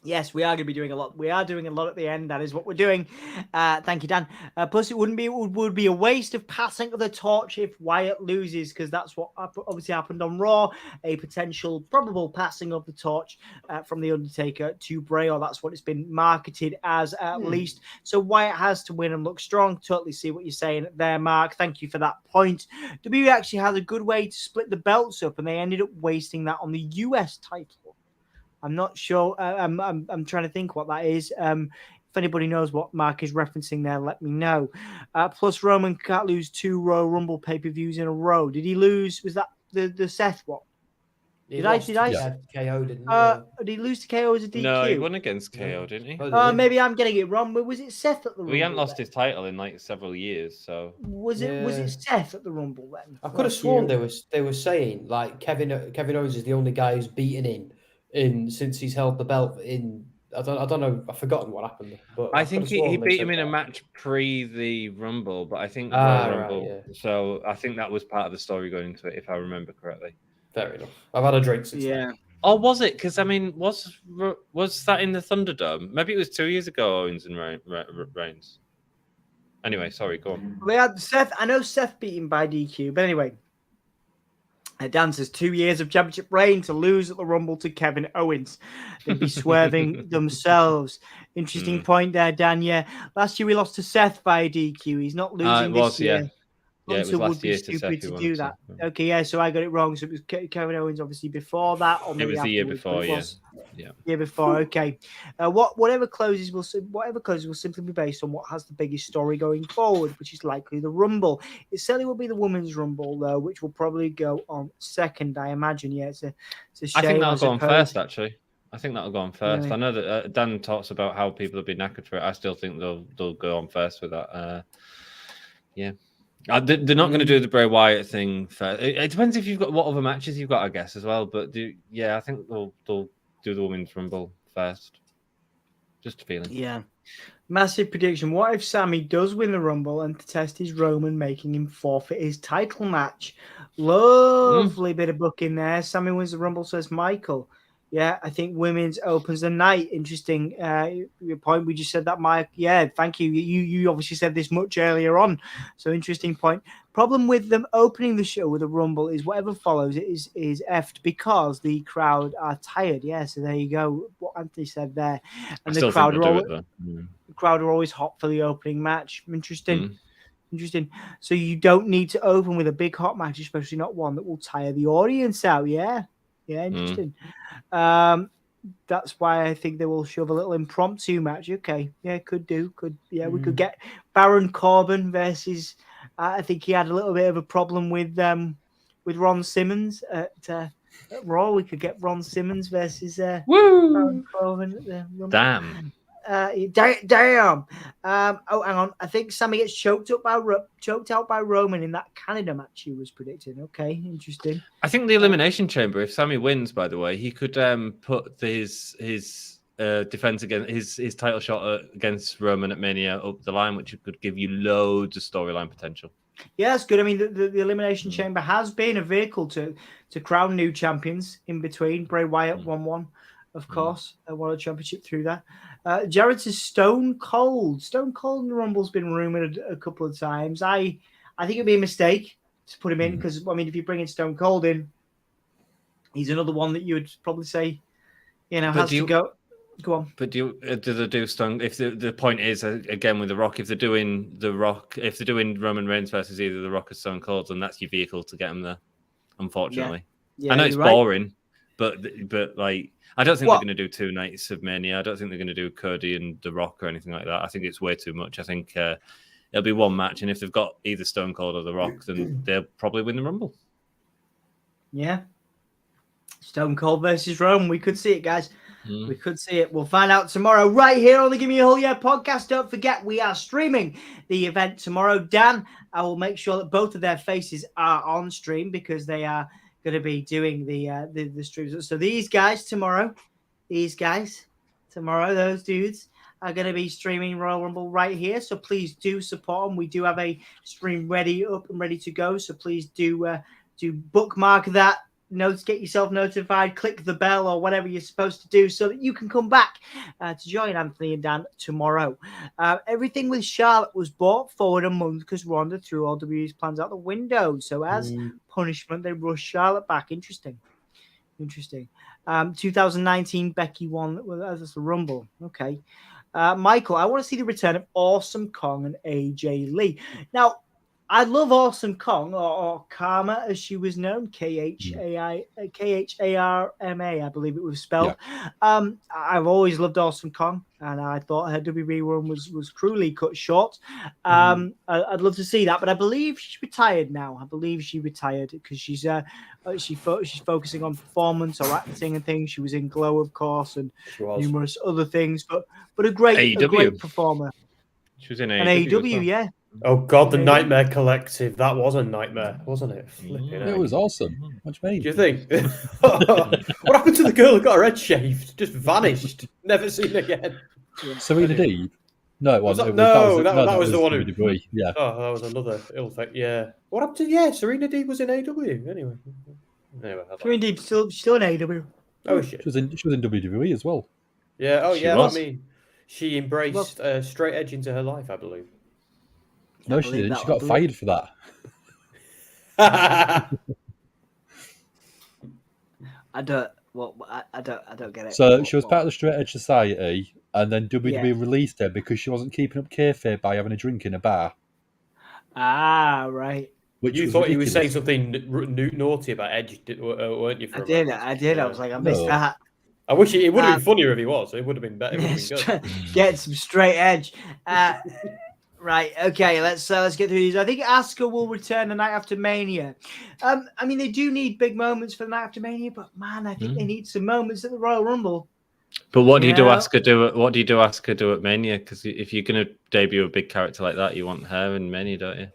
Speaker 2: Yes, we are going to be doing a lot. We are doing a lot at the end. That is what we're doing. Thank you, Dan. Plus, it would be a waste of passing of the torch if Wyatt loses, because that's what obviously happened on Raw. A potential, probable passing of the torch from the Undertaker to Bray, or that's what it's been marketed as at least. So Wyatt has to win and look strong. Totally see what you're saying there, Mark. Thank you for that point. WWE actually has a good way to split the belts up, and they ended up wasting that on the US title. I'm not sure. I'm trying to think what that is. If anybody knows what Mark is referencing there, let me know. Plus, Roman can't lose 2 Royal Rumble pay-per-views in a row. Did he lose? Was that the Seth one? Did I?
Speaker 5: KO, didn't he?
Speaker 2: Did he lose to KO as a DQ?
Speaker 1: No, he won against KO, didn't he?
Speaker 2: Maybe I'm getting it wrong. But was it Seth at the Rumble?
Speaker 1: He hadn't lost his title in like several years, so
Speaker 2: was it Seth at the Rumble then?
Speaker 5: I could have sworn they were saying like Kevin Owens is the only guy who's beaten him in since he's held the belt in. I don't know. I've forgotten what happened. But
Speaker 1: I think he beat him in a match pre the Rumble, but I think
Speaker 5: Rumble. Right, yeah.
Speaker 1: So I think that was part of the story going into it, if I remember correctly.
Speaker 5: Fair enough. I've had a drink since then.
Speaker 1: Or was it? Because I mean, was that in the Thunderdome? Maybe it was 2 years ago. Owens and Reigns. Anyway, sorry. Go on.
Speaker 2: They had Seth. I know Seth beat him by DQ, but anyway. Dan says 2 years of championship reign to lose at the Rumble to Kevin Owens. They'd be swerving themselves. Interesting point there, Dan. Yeah, last year we lost to Seth by DQ. He's not losing this year.
Speaker 1: Yeah, it was last year
Speaker 2: stupid to do that. Okay, yeah, so I got it wrong. So it was Kevin Owens obviously before that. Or maybe
Speaker 1: it was the year before, yeah.
Speaker 2: Year before, okay. Whatever closes will simply be based on what has the biggest story going forward, which is likely the Rumble. It certainly will be the Women's Rumble, though, which will probably go on second, I imagine. Yeah, it's a shame.
Speaker 1: I think that'll go on first, actually. I think that'll go on first. Really? I know that Dan talks about how people have been knackered for it. I still think they'll go on first with that. Yeah. They're not going to do the Bray Wyatt thing first. It depends if you've got what other matches you've got, I guess, as well. But I think they'll do the Women's Rumble first. Just a feeling.
Speaker 2: Yeah. Massive prediction. What if Sammy does win the Rumble and to test his Roman, making him forfeit his title match? Lovely bit of booking there. Sammy wins the Rumble, says Michael. Yeah, I think women's opens the night. Interesting your point. We just said that, Mike. Yeah, thank you. You obviously said this much earlier on. So interesting point. Problem with them opening the show with a Rumble is whatever follows it is effed because the crowd are tired. Yeah, so there you go. What Anthony said there. And the crowd are always hot for the opening match. Interesting. Interesting. So you don't need to open with a big hot match, especially not one that will tire the audience out. Yeah. Yeah, interesting. That's why I think they will shove a little impromptu match. Okay, yeah, we could get Baron Corbin versus. I think he had a little bit of a problem with Ron Simmons at Raw. We could get Ron Simmons versus Baron Corbin at the Rumble.
Speaker 1: Damn.
Speaker 2: Damn. Hang on. I think Sammy gets choked out by Roman in that Canada match he was predicting. Okay, interesting.
Speaker 1: I think the Elimination Chamber, if Sammy wins, by the way, he could put his defense against his title shot against Roman at Mania up the line, which could give you loads of storyline potential.
Speaker 2: Yeah, that's good. I mean, the Elimination Chamber has been a vehicle to crown new champions in between. Bray Wyatt won one, of course, won a championship through that. Jared says Stone Cold. Stone Cold in the Rumble's been rumored a couple of times. I think it'd be a mistake to put him in because, I mean, if you bring in Stone Cold in, he's another one that you would probably say, has to go. Go on.
Speaker 1: But do they do Stone? If the point is, again, with The Rock, if they're doing Roman Reigns versus either The Rock or Stone Cold, then that's your vehicle to get him there. unfortunately.
Speaker 2: Yeah,
Speaker 1: I know it's
Speaker 2: you're right.
Speaker 1: boring, but like I don't think
Speaker 2: What?
Speaker 1: they're going to do 2 nights of Mania. I don't think they're going to do Cody and The Rock or anything like that. I think it's way too much. I think it'll be one match, and if they've got either Stone Cold or The Rock, then they'll probably win the Rumble.
Speaker 2: Yeah. Stone Cold versus Rome. We could see it, guys. We could see it. We'll find out tomorrow right here on the Gimme a Whole Year podcast. Don't forget, we are streaming the event tomorrow. Dan, I will make sure that both of their faces are on stream because they are going to be doing the streams. So these guys tomorrow, those dudes are going to be streaming Royal Rumble right here. So please do support them. We do have a stream up and ready to go. So please do bookmark that. Get yourself notified, click the bell or whatever you're supposed to do so that you can come back to join Anthony and Dan tomorrow. Everything with Charlotte was brought forward a month because Ronda threw all WWE's plans out the window. So as punishment, they rushed Charlotte back. Interesting. 2019, Becky won as the Rumble. Okay. Michael, I want to see the return of Awesome Kong and AJ Lee. Now, I love Awesome Kong, or Karma, as she was known, Kharma, I believe it was spelled. Yeah. I've always loved Awesome Kong, and I thought her WWE run was cruelly cut short. I'd love to see that, but I believe she's retired now. I believe she retired because she's focusing on performance or acting and things. She was in Glow, of course, and numerous other things, but a great performer.
Speaker 1: She was in
Speaker 2: AEW,
Speaker 1: well.
Speaker 2: yeah.
Speaker 5: Oh God, the Nightmare Collective. That was a nightmare, wasn't it?
Speaker 4: It was awesome. What do you mean?
Speaker 5: Do you think? What happened to the girl who got her head shaved? Just vanished. Never seen again.
Speaker 4: Serena Deeb? No, it wasn't.
Speaker 5: That was the one who.
Speaker 4: WWE. Yeah.
Speaker 5: Oh, that was another ill effect. Yeah. What happened to? Yeah, Serena Deeb was in AEW. Anyway.
Speaker 2: Serena Deeb still in AEW.
Speaker 5: Oh shit.
Speaker 4: She was in WWE as well.
Speaker 5: Yeah. Oh
Speaker 1: she
Speaker 5: yeah.
Speaker 1: Was.
Speaker 5: I mean, she embraced straight edge into her life, I believe.
Speaker 4: No, she didn't. She got fired for that.
Speaker 2: I don't get it.
Speaker 4: So she was part of the Straight Edge Society, and then WWE released her because she wasn't keeping up kayfabe by having a drink in a bar.
Speaker 2: Ah, right.
Speaker 5: Which you thought he was saying something naughty about Edge, weren't you?
Speaker 2: I did. I was like, I missed that.
Speaker 5: I wish it would have been funnier if he was. It would have been better. It would have been good.
Speaker 2: Get some straight edge. Right, okay, let's get through these. I think Asuka will return the night after Mania. I mean, they do need big moments for the night after Mania, but man, I think they need some moments at the Royal Rumble.
Speaker 1: But what do you do Asuka do? What do you do Asuka do at Mania? Because if you're going to debut a big character like that, you want her in Mania, don't you?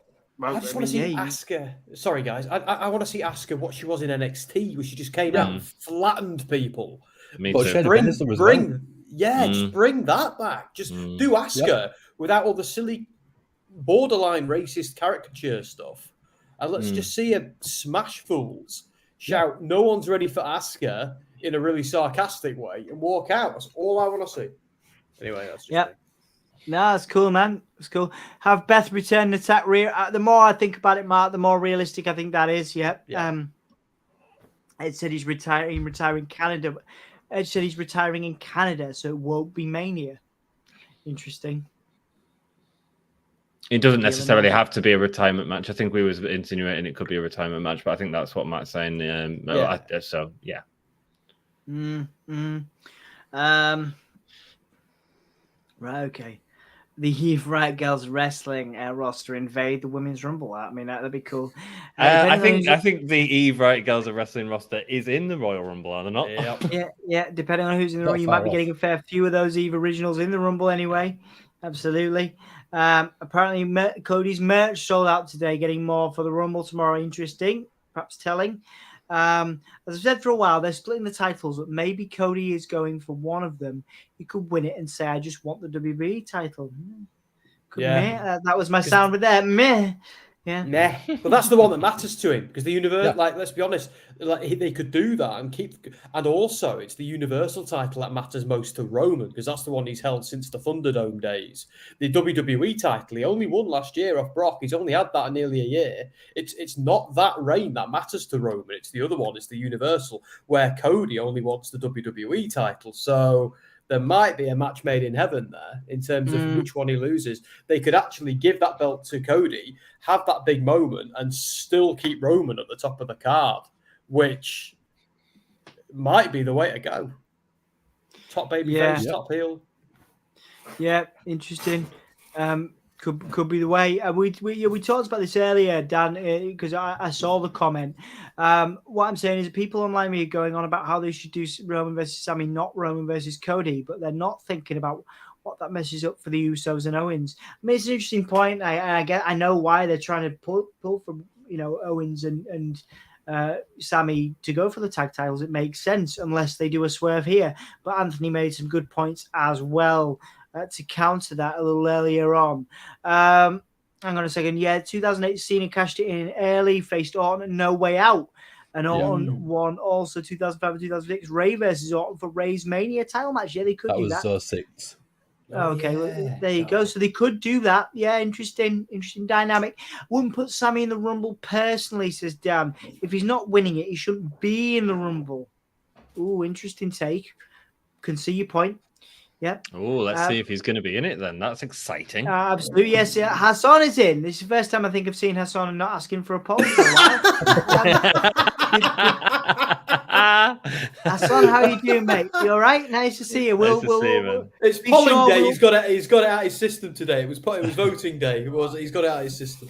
Speaker 5: I just want to see Asuka. Sorry, guys. I want to see Asuka what she was in NXT, where she just came out and flattened people.
Speaker 1: Just
Speaker 5: bring that back. Just do Asuka without all the silly borderline racist caricature stuff. And let's just see her smash fools, shout, "No one's ready for Asuka," in a really sarcastic way, and walk out. That's all I want to see. Anyway, that's just me.
Speaker 2: No, that's cool, man. It's cool. Have Beth return and attack Rhea. The more I think about it, Mark, the more realistic I think that is. Ed said he's retiring Canada. Ed said he's retiring in Canada, so it won't be Mania. Interesting.
Speaker 1: It doesn't necessarily have to be a retirement match. I think we was insinuating it could be a retirement match, but I think that's what Matt's saying. So yeah.
Speaker 2: Right. Okay. The Eve Riot Girls wrestling roster invade the Women's Rumble. I mean, that'd be cool.
Speaker 1: I think the Eve Riot Girls of wrestling roster is in the Royal Rumble, are they not?
Speaker 2: Yeah. Depending on who's in the Rumble, you might be getting a fair few of those Eve originals in the Rumble anyway. Absolutely. Apparently, Cody's merch sold out today. Getting more for the Rumble tomorrow. Interesting. Perhaps telling. As I've said for a while, they're splitting the titles, but maybe Cody is going for one of them. He could win it and say, "I just want the WWE title." That was my sound with that. Meh. Yeah.
Speaker 5: Nah. But that's the one that matters to him because the universe, let's be honest, they could do that and keep. And also, it's the Universal title that matters most to Roman because that's the one he's held since the Thunderdome days. The WWE title, he only won last year off Brock. He's only had that nearly a year. It's not that reign that matters to Roman. It's the other one. It's the Universal, where Cody only wants the WWE title. So there might be a match made in heaven there in terms of which one he loses. They could actually give that belt to Cody, have that big moment, and still keep Roman at the top of the card. which might be the way to go. Top baby face, top heel.
Speaker 2: Yeah, interesting. Could be the way. We talked about this earlier, Dan, because I saw the comment. What I'm saying is people online me are going on about how they should do Roman versus Sami, not Roman versus Cody, but they're not thinking about what that messes up for the Usos and Owens. I mean, it's an interesting point. I know why they're trying to pull from Owens and Sami to go for the tag titles. It makes sense unless they do a swerve here. But Anthony made some good points as well to counter that a little earlier on. Hang on a second. Yeah, 2008 Cena cashed it in early, faced Orton, no way out. And Orton won also 2005 and 2006 Ray versus Orton for Ray's Mania title match. Yeah, they could do that.
Speaker 4: That was 06.
Speaker 2: Okay, well, there you go. So they could do that. Yeah, interesting dynamic. Wouldn't put Sami in the Rumble personally, says Dan. If he's not winning it, he shouldn't be in the Rumble. Ooh, interesting take. Can see your point. Yeah.
Speaker 1: Oh, let's see if he's going to be in it then. That's exciting.
Speaker 2: Absolutely, yes. Hassan is in. This is the first time I think I've seen Hassan and not asking for a poll for a while. Hassan, how are you doing, mate? You all right? Nice to see you.
Speaker 1: Nice to see you, man.
Speaker 5: It's polling day. He's got it out of his system today. It was voting day. He's got it out of his system.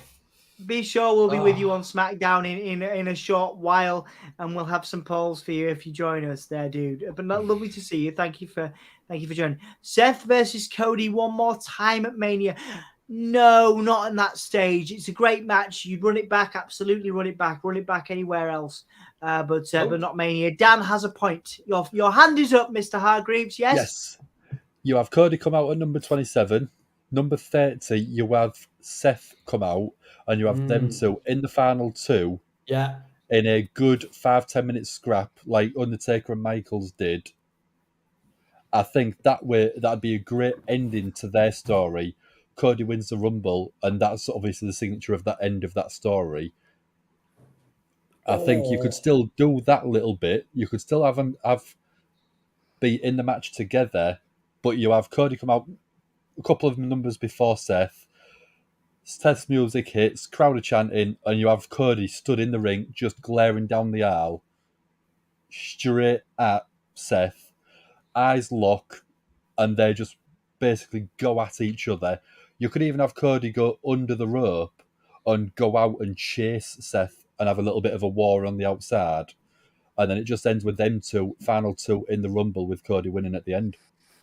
Speaker 2: Be sure we'll be with you on SmackDown in a short while, and we'll have some polls for you if you join us there, dude. But lovely to see you. Thank you for joining. Seth versus Cody one more time at Mania. No, not in that stage. It's a great match. You'd run it back, absolutely run it back anywhere else, but not Mania. Dan has a point. Your hand is up, Mr. Hargreaves. Yes.
Speaker 4: Yes. You have Cody come out at number 27. Number 30, you have Seth come out, and you have them two in the final two.
Speaker 5: Yeah.
Speaker 4: In a good 5-10 minute scrap, like Undertaker and Michaels did. I think that'd be a great ending to their story. Cody wins the Rumble, and that's obviously the signature of that end of that story. I think you could still do that little bit. You could still have them be in the match together, but you have Cody come out a couple of numbers before Seth. Seth's music hits, crowd are chanting, and you have Cody stood in the ring, just glaring down the aisle, straight at Seth. Eyes lock, and they just basically go at each other. You could even have Cody go under the rope and go out and chase Seth and have a little bit of a war on the outside. And then it just ends with them two, final two in the Rumble with Cody winning at the end.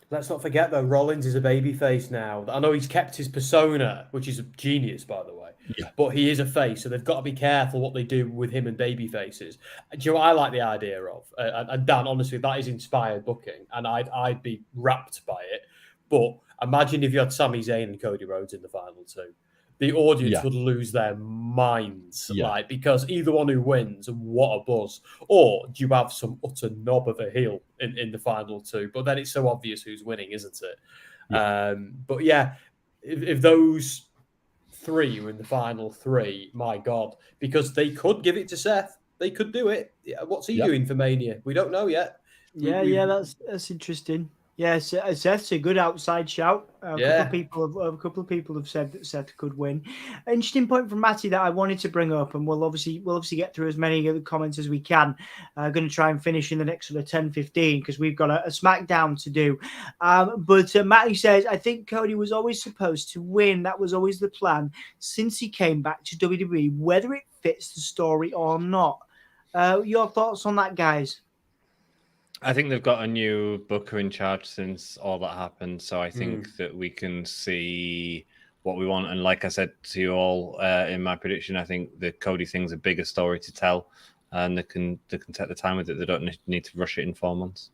Speaker 5: Let's not forget, though, Rollins is a babyface now. I know he's kept his persona, which is a genius, by the way.
Speaker 4: Yeah.
Speaker 5: But he is a face, so they've got to be careful what they do with him and babyfaces. Do you know what I like the idea of? And Dan, honestly, that is inspired booking, and I'd be rapt by it. But imagine if you had Sami Zayn and Cody Rhodes in the final two. The audience would lose their minds, because either one who wins, what a buzz. Or do you have some utter knob of a heel in the final two? But then it's so obvious who's winning, isn't it? Yeah. But yeah, if those three were in the final three, my God, because they could give it to Seth. They could do it. What's he doing for Mania? We don't know yet.
Speaker 2: That's interesting. Yeah, Seth's a good outside shout. A couple of people have said that Seth could win. Interesting point from Matty that I wanted to bring up, and we'll obviously get through as many of the comments as we can. Going to try and finish in the next sort of 10-15 because we've got a SmackDown to do. But Matty says, I think Cody was always supposed to win. That was always the plan since he came back to WWE, whether it fits the story or not. Your thoughts on that, guys?
Speaker 1: I think they've got a new booker in charge since all that happened. So I think that we can see what we want. And like I said to you all in my prediction, I think the Cody thing's a bigger story to tell, and they can take the time with it. They don't need to rush it in 4 months.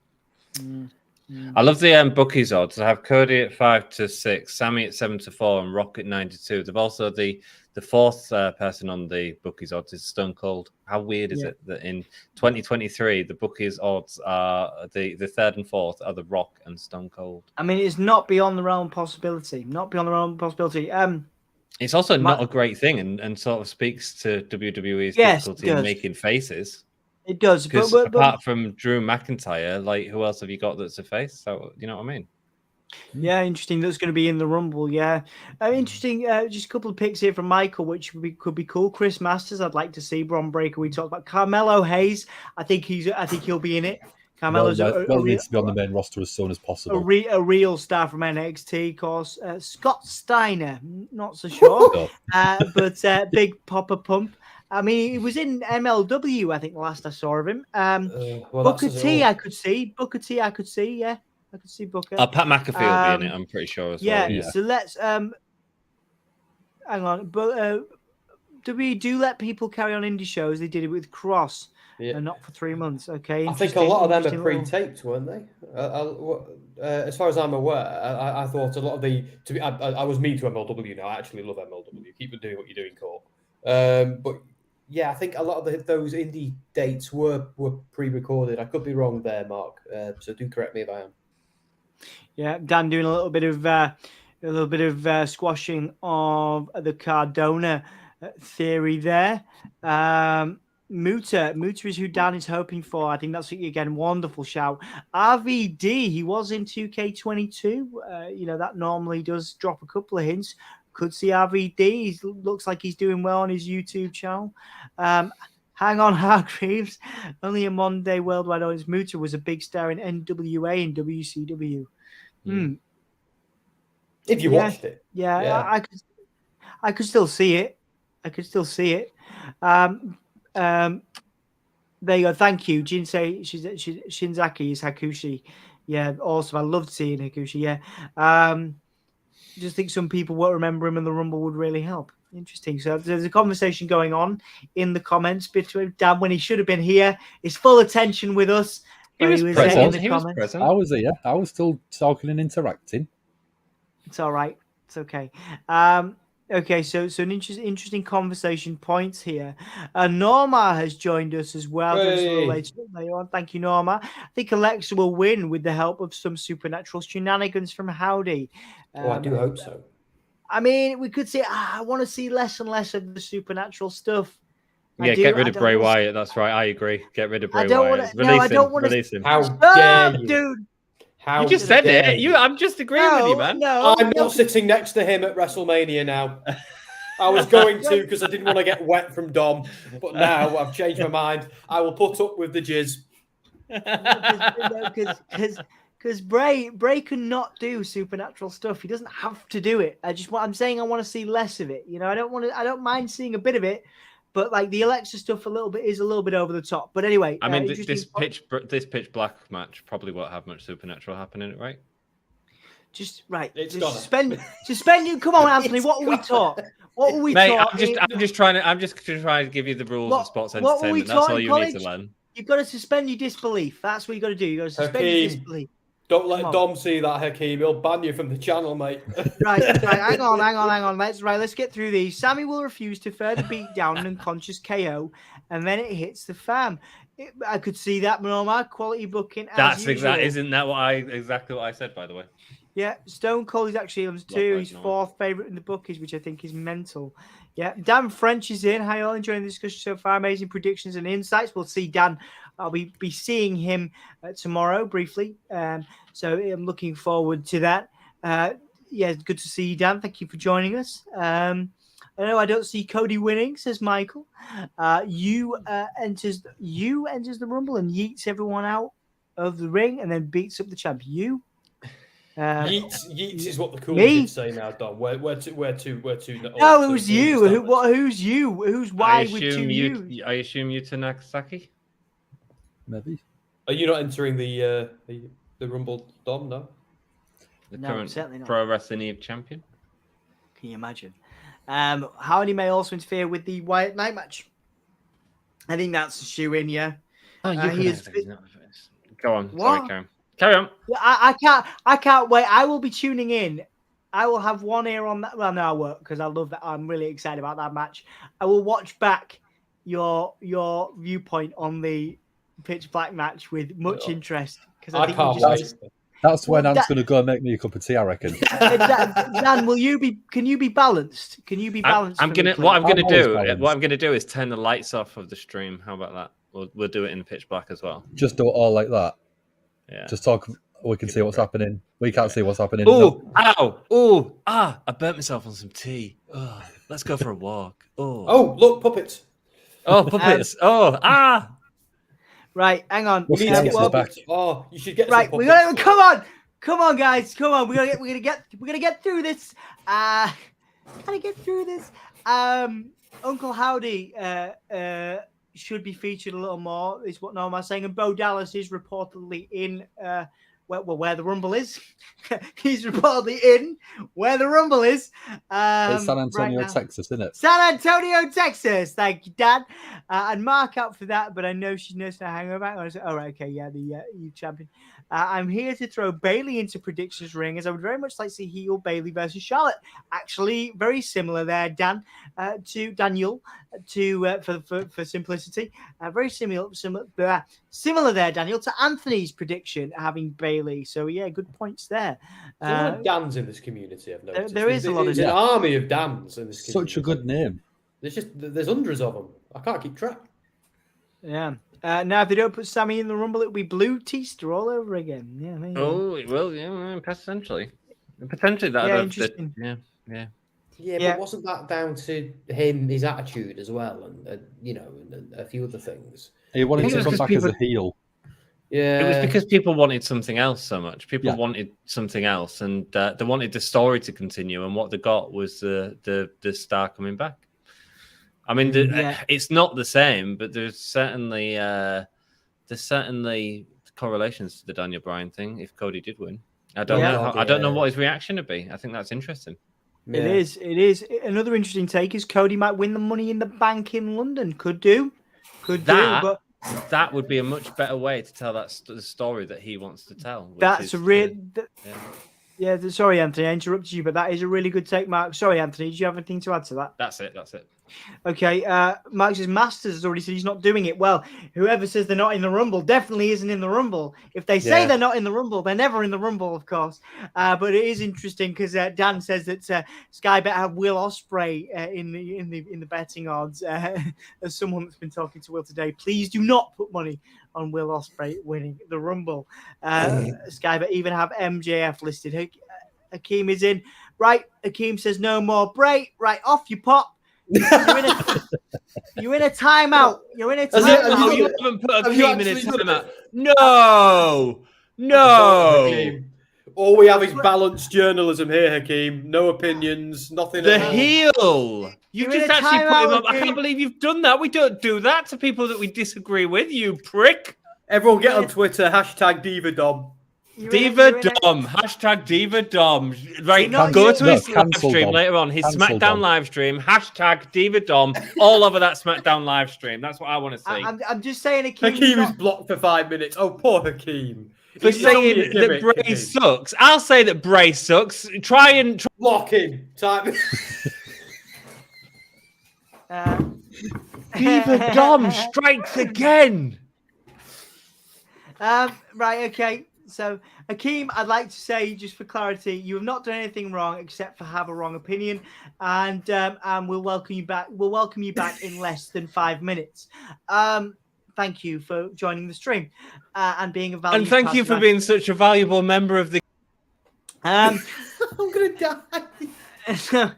Speaker 1: I love the bookies odds. I have Cody at 5-6, Sami at 7-4, and Rock at 9-2. They've also the fourth person on the bookies odds is Stone Cold. How weird is it that in 2023 the bookies odds are the third and fourth are the Rock and Stone Cold?
Speaker 2: I mean, it's not beyond the realm of possibility.
Speaker 1: It's also not a great thing, and sort of speaks to WWE's difficulty in making faces.
Speaker 2: It does,
Speaker 1: because apart from Drew McIntyre, like who else have you got that's a face? So you know what I mean?
Speaker 2: Yeah, interesting. That's going to be in the Rumble. Yeah, interesting. Just a couple of picks here from Michael, which could be cool. Chris Masters, I'd like to see. Bron Breakker, we talked about. Carmelo Hayes, I think he'll be in it. Carmelo's
Speaker 4: needs to be on the main roster as soon as possible.
Speaker 2: A real star from NXT, of course. Scott Steiner, not so sure, but big Papa Pump. I mean, he was in MLW, I think, the last I saw of him. Booker T, I could see. Booker T, I could see. Yeah, I could see Booker.
Speaker 1: Pat McAfee will be in it, I'm pretty sure as well.
Speaker 2: Yeah, so let's hang on. But we do let people carry on indie shows. They did it with Cross, and not for 3 months. Okay,
Speaker 5: I think a lot of them are pre-taped, weren't they? As far as I'm aware, I thought a lot of the. I was mean to MLW now. I actually love MLW. Keep doing what you're doing, Cole. But yeah, I think a lot of those indie dates were pre-recorded. I could be wrong there, Mark. So do correct me if I am.
Speaker 2: Yeah, Dan doing a little bit of squashing of the Cardona theory there. Muta is who Dan is hoping for. I think that's again wonderful shout. RVD, he was in 2K22. That normally does drop a couple of hints. Could see RVD. He looks like he's doing well on his YouTube channel. Hang on, Hargreaves. Only a Monday worldwide audience. Muta was a big star in NWA and WCW.
Speaker 5: If you watched it,
Speaker 2: I could still see it. There you go. Thank you, Jinsei Shinzaki is Hakushi. Yeah, awesome. I loved seeing Hakushi. Yeah, just think some people won't remember him, and the Rumble would really help. Interesting. So there's a conversation going on in the comments between Dan when he should have been here. His full attention with us.
Speaker 1: He was present.
Speaker 4: I was here. I was still talking and interacting.
Speaker 2: It's all right. It's okay. Okay, so an interesting conversation points here. Norma has joined us as well.
Speaker 5: Hey.
Speaker 2: Later on. Thank you, Norma. I think Alexa will win with the help of some supernatural shenanigans from Howdy.
Speaker 5: I do hope so.
Speaker 2: I mean, we could say, I want to see less and less of the supernatural stuff.
Speaker 1: Yeah, get rid of Bray Wyatt. That's right. I agree. Get rid of Bray Wyatt. Release him.
Speaker 5: How dare you,
Speaker 2: dude?
Speaker 1: You just said it. I'm just agreeing with you, man.
Speaker 5: I'm not sitting next to him at WrestleMania now. I was going to because I didn't want to get wet from Dom, but now I've changed my mind. I will put up with the jizz.
Speaker 2: Because Bray cannot do supernatural stuff. He doesn't have to do it. I'm saying I want to see less of it. I don't mind seeing a bit of it. But like the Alexa stuff is a little bit over the top. But anyway,
Speaker 1: I mean, this pitch black match probably won't have much supernatural happen in it, right?
Speaker 2: Just right.
Speaker 5: It's
Speaker 2: suspend you. Come on, Anthony. What will we talk? What will we talk?
Speaker 1: I'm just trying to give you the rules of sports entertainment. That's all you need to learn.
Speaker 2: You've got to suspend your disbelief. That's what you got to do. You got to suspend your disbelief.
Speaker 5: Don't let Dom see that, Hakeem. He'll ban you from the channel, mate.
Speaker 2: Right. Hang on. Let's get through these. Sammy will refuse to further beat down an unconscious KO, and then it hits the fan. I could see that, Norma. Quality booking.
Speaker 1: Isn't that exactly what I said, by the way?
Speaker 2: Yeah, Stone Cold is actually on 2. He's 4th favourite in the bookies, which I think is mental. Yeah, Dan French is in. Hi, all enjoying the discussion so far. Amazing predictions and insights. We'll see Dan. I'll be seeing him tomorrow briefly. So I'm looking forward to that. Good to see you, Dan. Thank you for joining us. I know I don't see Cody winning, says Michael. You enters the Rumble and yeets everyone out of the ring and then beats up the champ.
Speaker 5: Yeets is what the cool kids say now, Dom. We're too.
Speaker 2: No, it was you. Who's you? Who's why with 2 U's?
Speaker 1: I assume you to Nagasaki.
Speaker 4: Maybe.
Speaker 5: Are you not entering the Rumble, Dom? No.
Speaker 1: The current certainly not. Pro Wrestling Eve champion.
Speaker 2: Can you imagine? Howdy may also interfere with the Wyatt Knight match. I think that's a shoe in. Yeah.
Speaker 1: Oh, Go on. What? Sorry, Karen. Carry on.
Speaker 2: I can't wait. I will be tuning in. I will have one ear on that. Well, no, I won't because I love that. I'm really excited about that match. I will watch back your viewpoint on the pitch black match with much interest because I think
Speaker 5: can't wait.
Speaker 4: That's when Ant's going to go and make me a cup of tea, I reckon.
Speaker 2: Dan, can you be balanced? Can you be balanced?
Speaker 1: What I'm going to do is turn the lights off of the stream. How about that? We'll do it in pitch black as well.
Speaker 4: Just do it all like that.
Speaker 1: Yeah.
Speaker 4: Just talk We can see what's happening. We can't see what's happening.
Speaker 1: Oh, ow, oh, I burnt myself on some tea. Oh, let's go for a walk.
Speaker 5: Oh, look, puppets.
Speaker 1: Oh, puppets.
Speaker 2: Right, hang on.
Speaker 4: What's
Speaker 5: You need
Speaker 4: the
Speaker 5: to get
Speaker 4: answer
Speaker 5: some
Speaker 4: back?
Speaker 5: puppets. Oh, you should get
Speaker 2: Right,
Speaker 5: some
Speaker 2: we
Speaker 5: puppets.
Speaker 2: gotta come on, guys, come on. We're gonna get through this. Gotta get through this. Uncle Howdy should be featured a little more. Is what Norman's saying, and Bo Dallas is reportedly in. Where the Rumble is. He's reportedly in where the Rumble is.
Speaker 4: It's San Antonio,
Speaker 2: right now.
Speaker 4: Texas, isn't it?
Speaker 2: San Antonio, Texas. Thank you, Dad. And mark out for that, but I know she's nursing a hangover. I was like, all right, okay, yeah, the EU champion. I'm here to throw Bailey into predictions ring, as I would very much like to see heel Bailey versus Charlotte. Actually, very similar there, Dan, to Daniel, for simplicity. Very similar there, Daniel, to Anthony's prediction having Bailey. So yeah, good points there.
Speaker 5: There's a lot of Dans in this community, I've noticed.
Speaker 2: There is a lot of
Speaker 5: There's an army of Dans in this community.
Speaker 4: Such a good name.
Speaker 5: There's hundreds of them. I can't keep track.
Speaker 2: Yeah. Now, if they don't put Sammy in the Rumble, it'll be Blue Teaster all over again. Yeah. Maybe.
Speaker 1: Oh, it will. Yeah, potentially. Potentially that.
Speaker 2: Yeah, interesting.
Speaker 5: Yeah, but wasn't that down to him, his attitude as well, and and a few other things?
Speaker 4: He wanted
Speaker 1: I think
Speaker 4: to
Speaker 1: it was
Speaker 4: come back as a heel.
Speaker 5: Yeah,
Speaker 1: it was because people wanted something else so much. People wanted something else, and they wanted the story to continue. And what they got was the star coming back. I mean, it's not the same, but there's certainly correlations to the Daniel Bryan thing. If Cody did win, I don't know. I don't know what his reaction would be. I think that's interesting.
Speaker 2: Yeah. It is. Another interesting take is Cody might win the Money in the Bank in London. Could do, but
Speaker 1: that would be a much better way to tell the story that he wants to tell.
Speaker 2: That's a real. Sorry, Anthony, I interrupted you, but that is a really good take, Mark. Sorry, Anthony, did you have anything to add to that?
Speaker 1: That's it.
Speaker 2: Okay, Mark says Masters has already said he's not doing it. Well, whoever says they're not in the Rumble definitely isn't in the Rumble. If they say they're not in the Rumble, they're never in the Rumble, of course. But it is interesting because Dan says that Sky Bet have Will Ospreay in the betting odds. As someone that's been talking to Will today, please do not put money on Will Ospreay winning the Rumble. Sky Bet even have MJF listed. Hakeem is in. Right, Hakeem says no more Bray. Right, off you pop. You're in a timeout. You're in a timeout.
Speaker 1: You haven't put Hakeem in a timeout. No.
Speaker 5: All we have is balanced journalism here, Hakeem. No opinions, nothing.
Speaker 1: The heel. You just actually put him up. I
Speaker 2: Hakeem.
Speaker 1: can't believe you've done that. We don't do that to people that we disagree with, you prick.
Speaker 5: Everyone get on Twitter, #DivaDom.
Speaker 1: Diva Dom, Diva Dom. Right, go to his live stream later on. His SmackDown live stream, Diva Dom, all over that SmackDown live stream. That's what I want to see.
Speaker 2: I'm just saying,
Speaker 5: Hakeem is blocked for 5 minutes. Oh, poor Hakeem.
Speaker 1: For saying that Bray sucks. I'll say that Bray sucks. Try
Speaker 5: lock in. Time.
Speaker 1: Diva Dom strikes again.
Speaker 2: Right, okay. So, Hakeem, I'd like to say, just for clarity, you have not done anything wrong except for have a wrong opinion, and we'll welcome you back. We'll welcome you back in less than 5 minutes. Thank you for joining the stream and being a valuable.
Speaker 1: And thank you for being such a valuable member of the.
Speaker 5: I'm gonna die.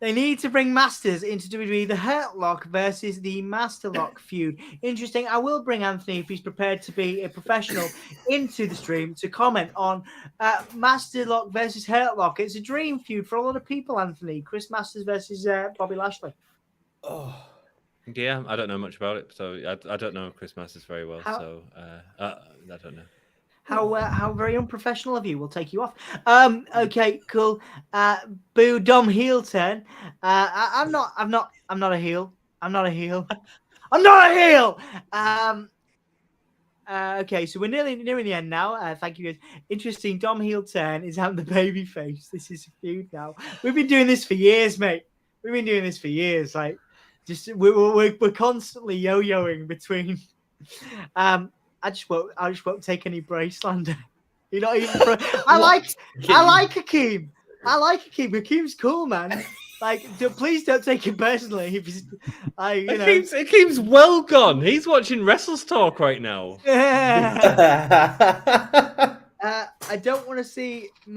Speaker 2: They need to bring Masters into WWE, the Hurt Lock versus the Master Lock feud. Interesting. I will bring Anthony, if he's prepared to be a professional, into the stream to comment on Master Lock versus Hurt Lock. It's a dream feud for a lot of people, Anthony. Chris Masters versus Bobby Lashley.
Speaker 5: Oh.
Speaker 1: Yeah, I don't know much about it, so I don't know Chris Masters very well. I don't know.
Speaker 2: How very unprofessional of you. We'll take you off. Okay, cool. Boo Dom heel turn. I'm not a heel. I'm not a heel. Okay, so we're nearing the end now. Thank you guys. Interesting. Dom heel turn is out the baby face. This is a feud now. We've been doing this for years, mate. We've been doing this for years. Like, just we're constantly yo-yoing between. I just won't take any Bray slander. You're not even. I like Hakeem. Hakeem's cool, man. Like, please don't take it personally. If he's,
Speaker 1: Hakeem's well gone. He's watching Wrestles Talk right now.
Speaker 2: I don't want to see a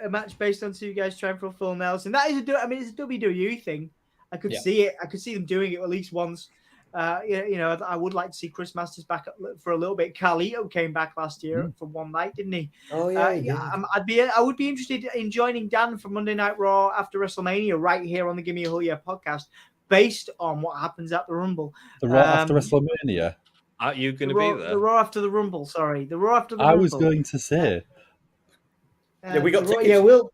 Speaker 2: match based on two guys trying for a full Nelson. That is it's a WWE thing. I could see it. I could see them doing it at least once. I would like to see Chris Masters back for a little bit. Carlito came back last year for one night, didn't he?
Speaker 5: Oh yeah,
Speaker 2: I would be interested in joining Dan for Monday Night Raw after WrestleMania right here on the Gimme a Whole Year podcast, based on what happens at the Rumble.
Speaker 4: The Raw after WrestleMania.
Speaker 1: Are you going to be there?
Speaker 2: The Raw after the Rumble. Sorry, the Raw after the
Speaker 4: I
Speaker 2: Rumble.
Speaker 4: was going to say.
Speaker 5: We got tickets.
Speaker 2: We're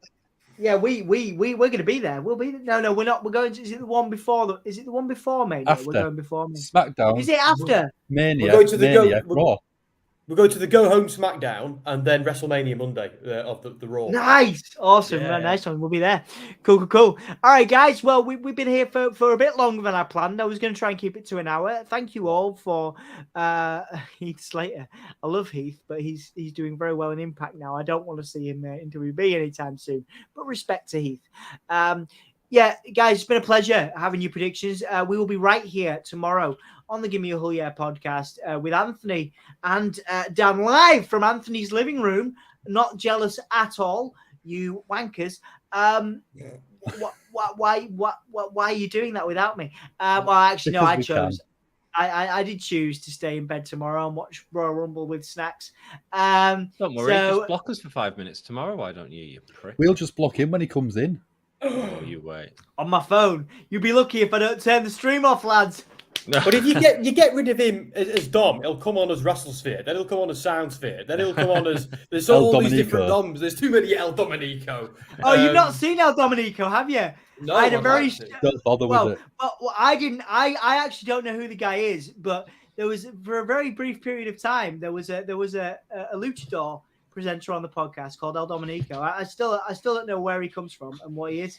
Speaker 2: going to be there. We'll be there. No, we're not. We're going to. Is it the one before? Is it the one before Mania?
Speaker 4: After.
Speaker 2: We're going before Mania.
Speaker 4: SmackDown.
Speaker 2: Is it after
Speaker 4: Mania?
Speaker 5: We're going to the
Speaker 4: Mania, Raw.
Speaker 5: We'll go to the Go Home SmackDown and then WrestleMania Monday of the Raw.
Speaker 2: Nice, awesome, nice one. We'll be there. Cool. All right, guys. Well, we've been here for a bit longer than I planned. I was going to try and keep it to an hour. Thank you all for Heath Slater. I love Heath, but he's doing very well in Impact now. I don't want to see him in WB anytime soon. But respect to Heath. Yeah, guys, it's been a pleasure having your predictions. We will be right here tomorrow on the Gimme a Whole Year podcast with Anthony and Dan live from Anthony's living room. Not jealous at all, you wankers. Why are you doing that without me? Well, actually, no, I chose. I did choose to stay in bed tomorrow and watch Royal Rumble with snacks.
Speaker 1: Don't worry, just block us for 5 minutes tomorrow. Why don't you prick?
Speaker 4: We'll just block him when he comes in.
Speaker 1: Oh, you wait.
Speaker 2: On my phone. You'll be lucky if I don't turn the stream off, lads.
Speaker 5: But if you get rid of him as Dom, he'll come on as WrestleSphere, then he'll come on as Soundsphere, then he'll come on as there's all these different Doms. There's too many El Dominico.
Speaker 2: Oh, you've not seen El Dominico, have you?
Speaker 5: No,
Speaker 2: I had a very
Speaker 4: don't bother with it.
Speaker 2: Well, I didn't. I actually don't know who the guy is, but there was for a very brief period of time there was a luchador presenter on the podcast called El Dominico. I still don't know where he comes from and what he is.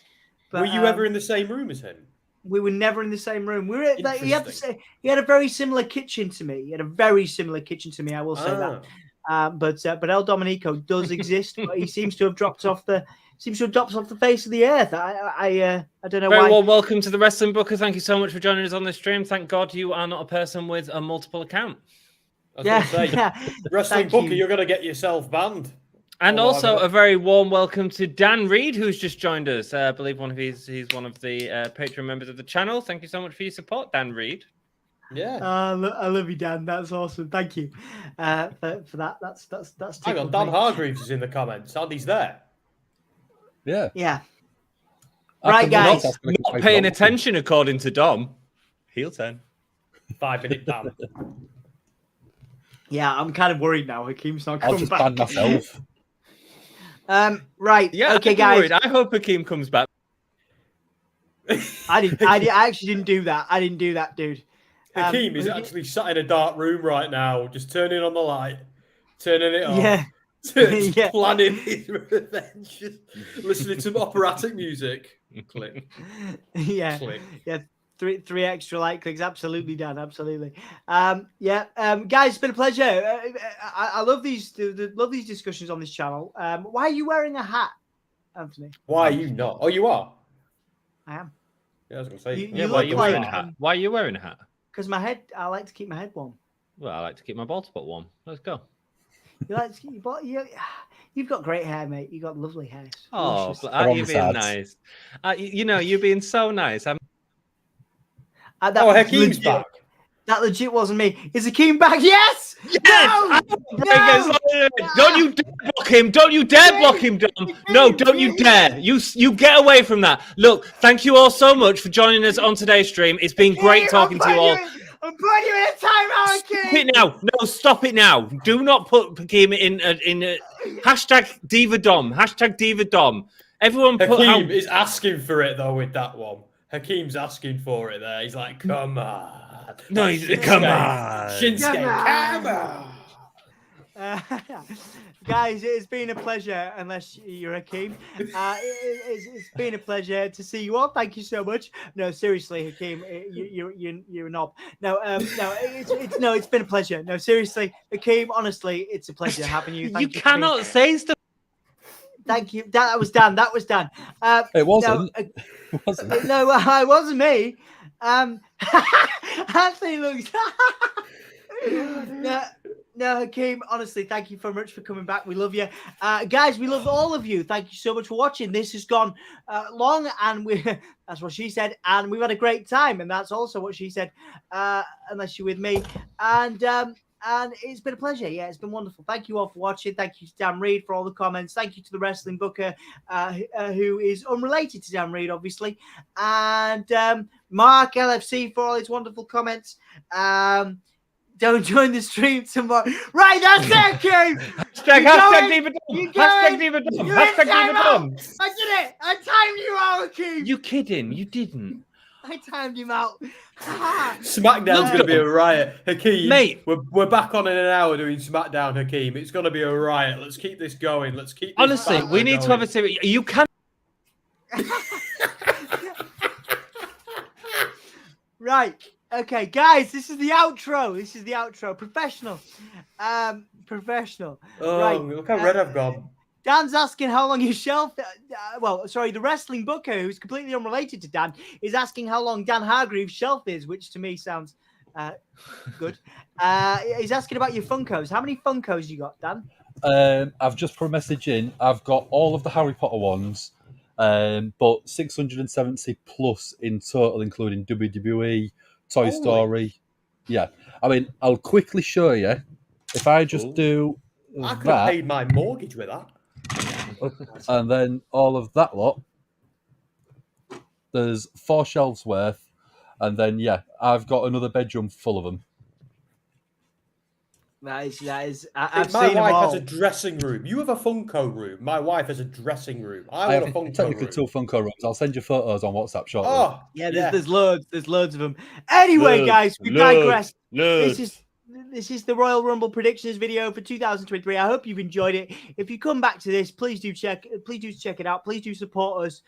Speaker 2: But,
Speaker 5: were you ever in the same room as him?
Speaker 2: We were never in the same room. We were he had a very similar kitchen to me. He had a very similar kitchen to me. I will say that. But El Dominico does exist, but he seems to have dropped off the face of the earth. I don't know why.
Speaker 1: Well, welcome to the Wrestling Booker. Thank you so much for joining us on this stream. Thank God you are not a person with a multiple account.
Speaker 5: Wrestling Booker, you're going to get yourself banned.
Speaker 1: And also a very warm welcome to Dan Reed, who's just joined us. I believe he's one of the Patreon members of the channel. Thank you so much for your support, Dan Reed.
Speaker 5: Yeah,
Speaker 2: I love you, Dan. That's awesome. Thank you for that. That's.
Speaker 5: Hang on, Dan Hargreaves is in the comments. Andy's there.
Speaker 2: Yeah. Right, guys.
Speaker 1: Not paying attention, according to Dom. Heel turn.
Speaker 5: 5-minute ban.
Speaker 2: Yeah, I'm kind of worried now. Hakeem's not coming back.
Speaker 4: I'll just ban myself.
Speaker 2: Right.
Speaker 1: Yeah.
Speaker 2: Okay, guys.
Speaker 1: Worried. I hope Hakeem comes back.
Speaker 2: I actually didn't do that. I didn't do that, dude.
Speaker 5: Hakeem is actually sat in a dark room right now, just turning on the light, turning it off.
Speaker 2: Yeah.
Speaker 5: Planning his revenge, just listening to operatic music. Click.
Speaker 2: Yeah.
Speaker 5: Click.
Speaker 2: Yeah. Three extra light clicks. Absolutely, Dan. Absolutely. Guys, it's been a pleasure. I love these discussions on this channel. Why are you wearing a hat, Anthony?
Speaker 5: Why are you not? Oh, you are.
Speaker 2: I am.
Speaker 5: Yeah, I was going to say.
Speaker 1: Why are you wearing a hat? Why are you wearing a hat?
Speaker 2: Because I like to keep my head warm.
Speaker 1: Well, I like to keep my bald spot warm. Let's go.
Speaker 2: You like to keep your body? You've got great hair, mate. You've got lovely hair.
Speaker 1: Oh, you're being nice. You're being so nice.
Speaker 5: Hakeem's back.
Speaker 2: That legit wasn't me. Is Hakeem back? Yes!
Speaker 1: No! Don't you dare block him. Don't you dare block him, Dom. No, don't you dare. You get away from that. Look, thank you all so much for joining us on today's stream. It's been great talking to you all.
Speaker 2: I'm putting you in a timeout, Hakeem.
Speaker 1: Stop it now. No, stop it now. Do not put Hakeem in hashtag Diva Dom. Hashtag Diva Dom. Everyone put
Speaker 5: Hakeem is asking for it, though, with that one. Hakeem's asking for it there. He's like, come on.
Speaker 1: No, come on.
Speaker 5: Shinsuke, come on.
Speaker 2: Guys, it's been a pleasure, unless you're Hakeem. It's been a pleasure to see you all. Thank you so much. No, seriously, Hakeem, you're a knob. No, it's been a pleasure. No, seriously, Hakeem, honestly, it's a pleasure having you.
Speaker 1: You cannot say stuff.
Speaker 2: Thank you. That was Dan.
Speaker 4: It wasn't.
Speaker 2: No, it wasn't me. Anthony looks. No, Hakeem, honestly, thank you very much for coming back. We love you. Guys, we love all of you. Thank you so much for watching. This has gone long, and that's what she said, and we've had a great time, and that's also what she said, unless you're with me. And it's been a pleasure. Yeah, it's been wonderful. Thank you all for watching. Thank you to Dan Reed for all the comments. Thank you to the Wrestling Booker, who is unrelated to Dan Reed, obviously. And Mark LFC for all his wonderful comments. Don't join the stream tomorrow. Right, that's it, King.
Speaker 1: Hashtag Diva Dom. Hashtag Diva Dom. Hashtag Diva Dom.
Speaker 2: I did it. I timed you out, King.
Speaker 1: You kidding? You didn't.
Speaker 2: I timed him out.
Speaker 5: SmackDown's going to be a riot. Hakeem,
Speaker 1: mate.
Speaker 5: We're back on in an hour doing SmackDown, Hakeem. It's going to be a riot. Let's keep this going. Let's keep this
Speaker 1: Honestly, we need to have a series. You can.
Speaker 2: Right. Okay, guys, this is the outro. This is the outro. Professional. Professional.
Speaker 5: Oh,
Speaker 2: right.
Speaker 5: Look how red I've gone.
Speaker 2: Dan's asking how long his shelf. The Wrestling Booker, who's completely unrelated to Dan, is asking how long Dan Hargreaves' shelf is, which to me sounds good. He's asking about your Funkos. How many Funkos you got, Dan?
Speaker 4: I've just put a message in. I've got all of the Harry Potter ones, but 670 plus in total, including WWE, Toy Story. Yeah. I mean, I'll quickly show you. If I just do
Speaker 5: I could have paid my mortgage with that.
Speaker 4: And then all of that lot, there's 4 shelves worth. And then, I've got another bedroom full of them.
Speaker 2: That is.
Speaker 5: My wife has a dressing room. You have a Funko room. My wife has a dressing room. I want a Funko
Speaker 4: technically
Speaker 5: room.
Speaker 4: 2 Funko rooms. I'll send you photos on WhatsApp shortly.
Speaker 5: Oh,
Speaker 2: there's loads. There's loads of them. Anyway, guys, we digress. This is the Royal Rumble predictions video for 2023. I hope you've enjoyed it. If you come back to this, please do check it out. Please do support us.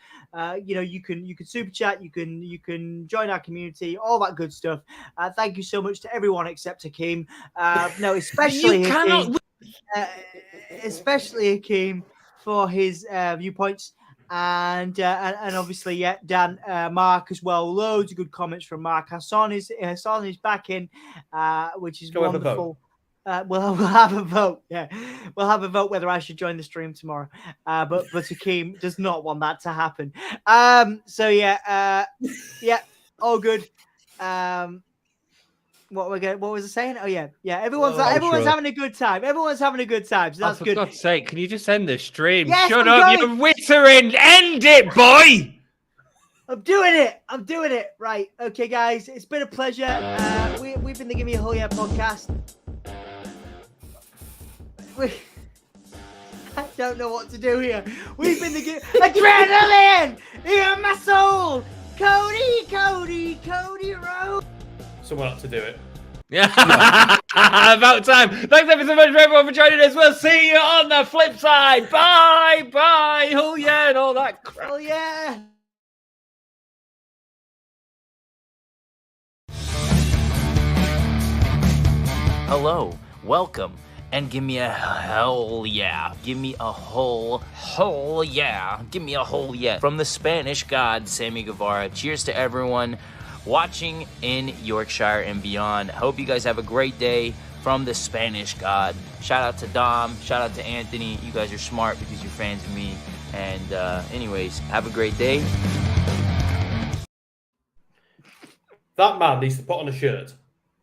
Speaker 2: You can super chat, you can join our community, all that good stuff. Thank you so much to everyone except Hakeem. Especially Hakeem, especially Hakeem for his viewpoints. And obviously, Dan, Mark as well. Loads of good comments from Mark. Hassan is back in, which is wonderful. We'll have a vote. Yeah, we'll have a vote whether I should join the stream tomorrow. But Hakeem does not want that to happen. All good. What was I saying? Oh yeah. Everyone's having a good time. Everyone's having a good time. So that's good.
Speaker 1: For God's sake, can you just end the stream?
Speaker 2: Yes,
Speaker 1: Shut up, you're whittering. End it, boy.
Speaker 2: I'm doing it. Right. Okay, guys. It's been a pleasure. We've been the Gimme a Hell Yeah podcast. I don't know what to do here. We've been the Adrenaline in my soul. Cody Rhodes.
Speaker 5: Someone had to do it.
Speaker 1: Yeah, about time. Thanks ever so much for everyone for joining us. We'll see you on the flip side. Bye. Oh yeah, and all that crap.
Speaker 2: Oh yeah.
Speaker 6: Hello, welcome, and give me a hell yeah. Give me a whole yeah. Give me a whole yeah. From the Spanish god, Sammy Guevara. Cheers to everyone watching in Yorkshire and beyond. I hope you guys have a great day from the Spanish god. Shout out to Dom, shout out to Anthony. You guys are smart because you're fans of me. And anyways, have a great day.
Speaker 5: That man needs to put on a shirt.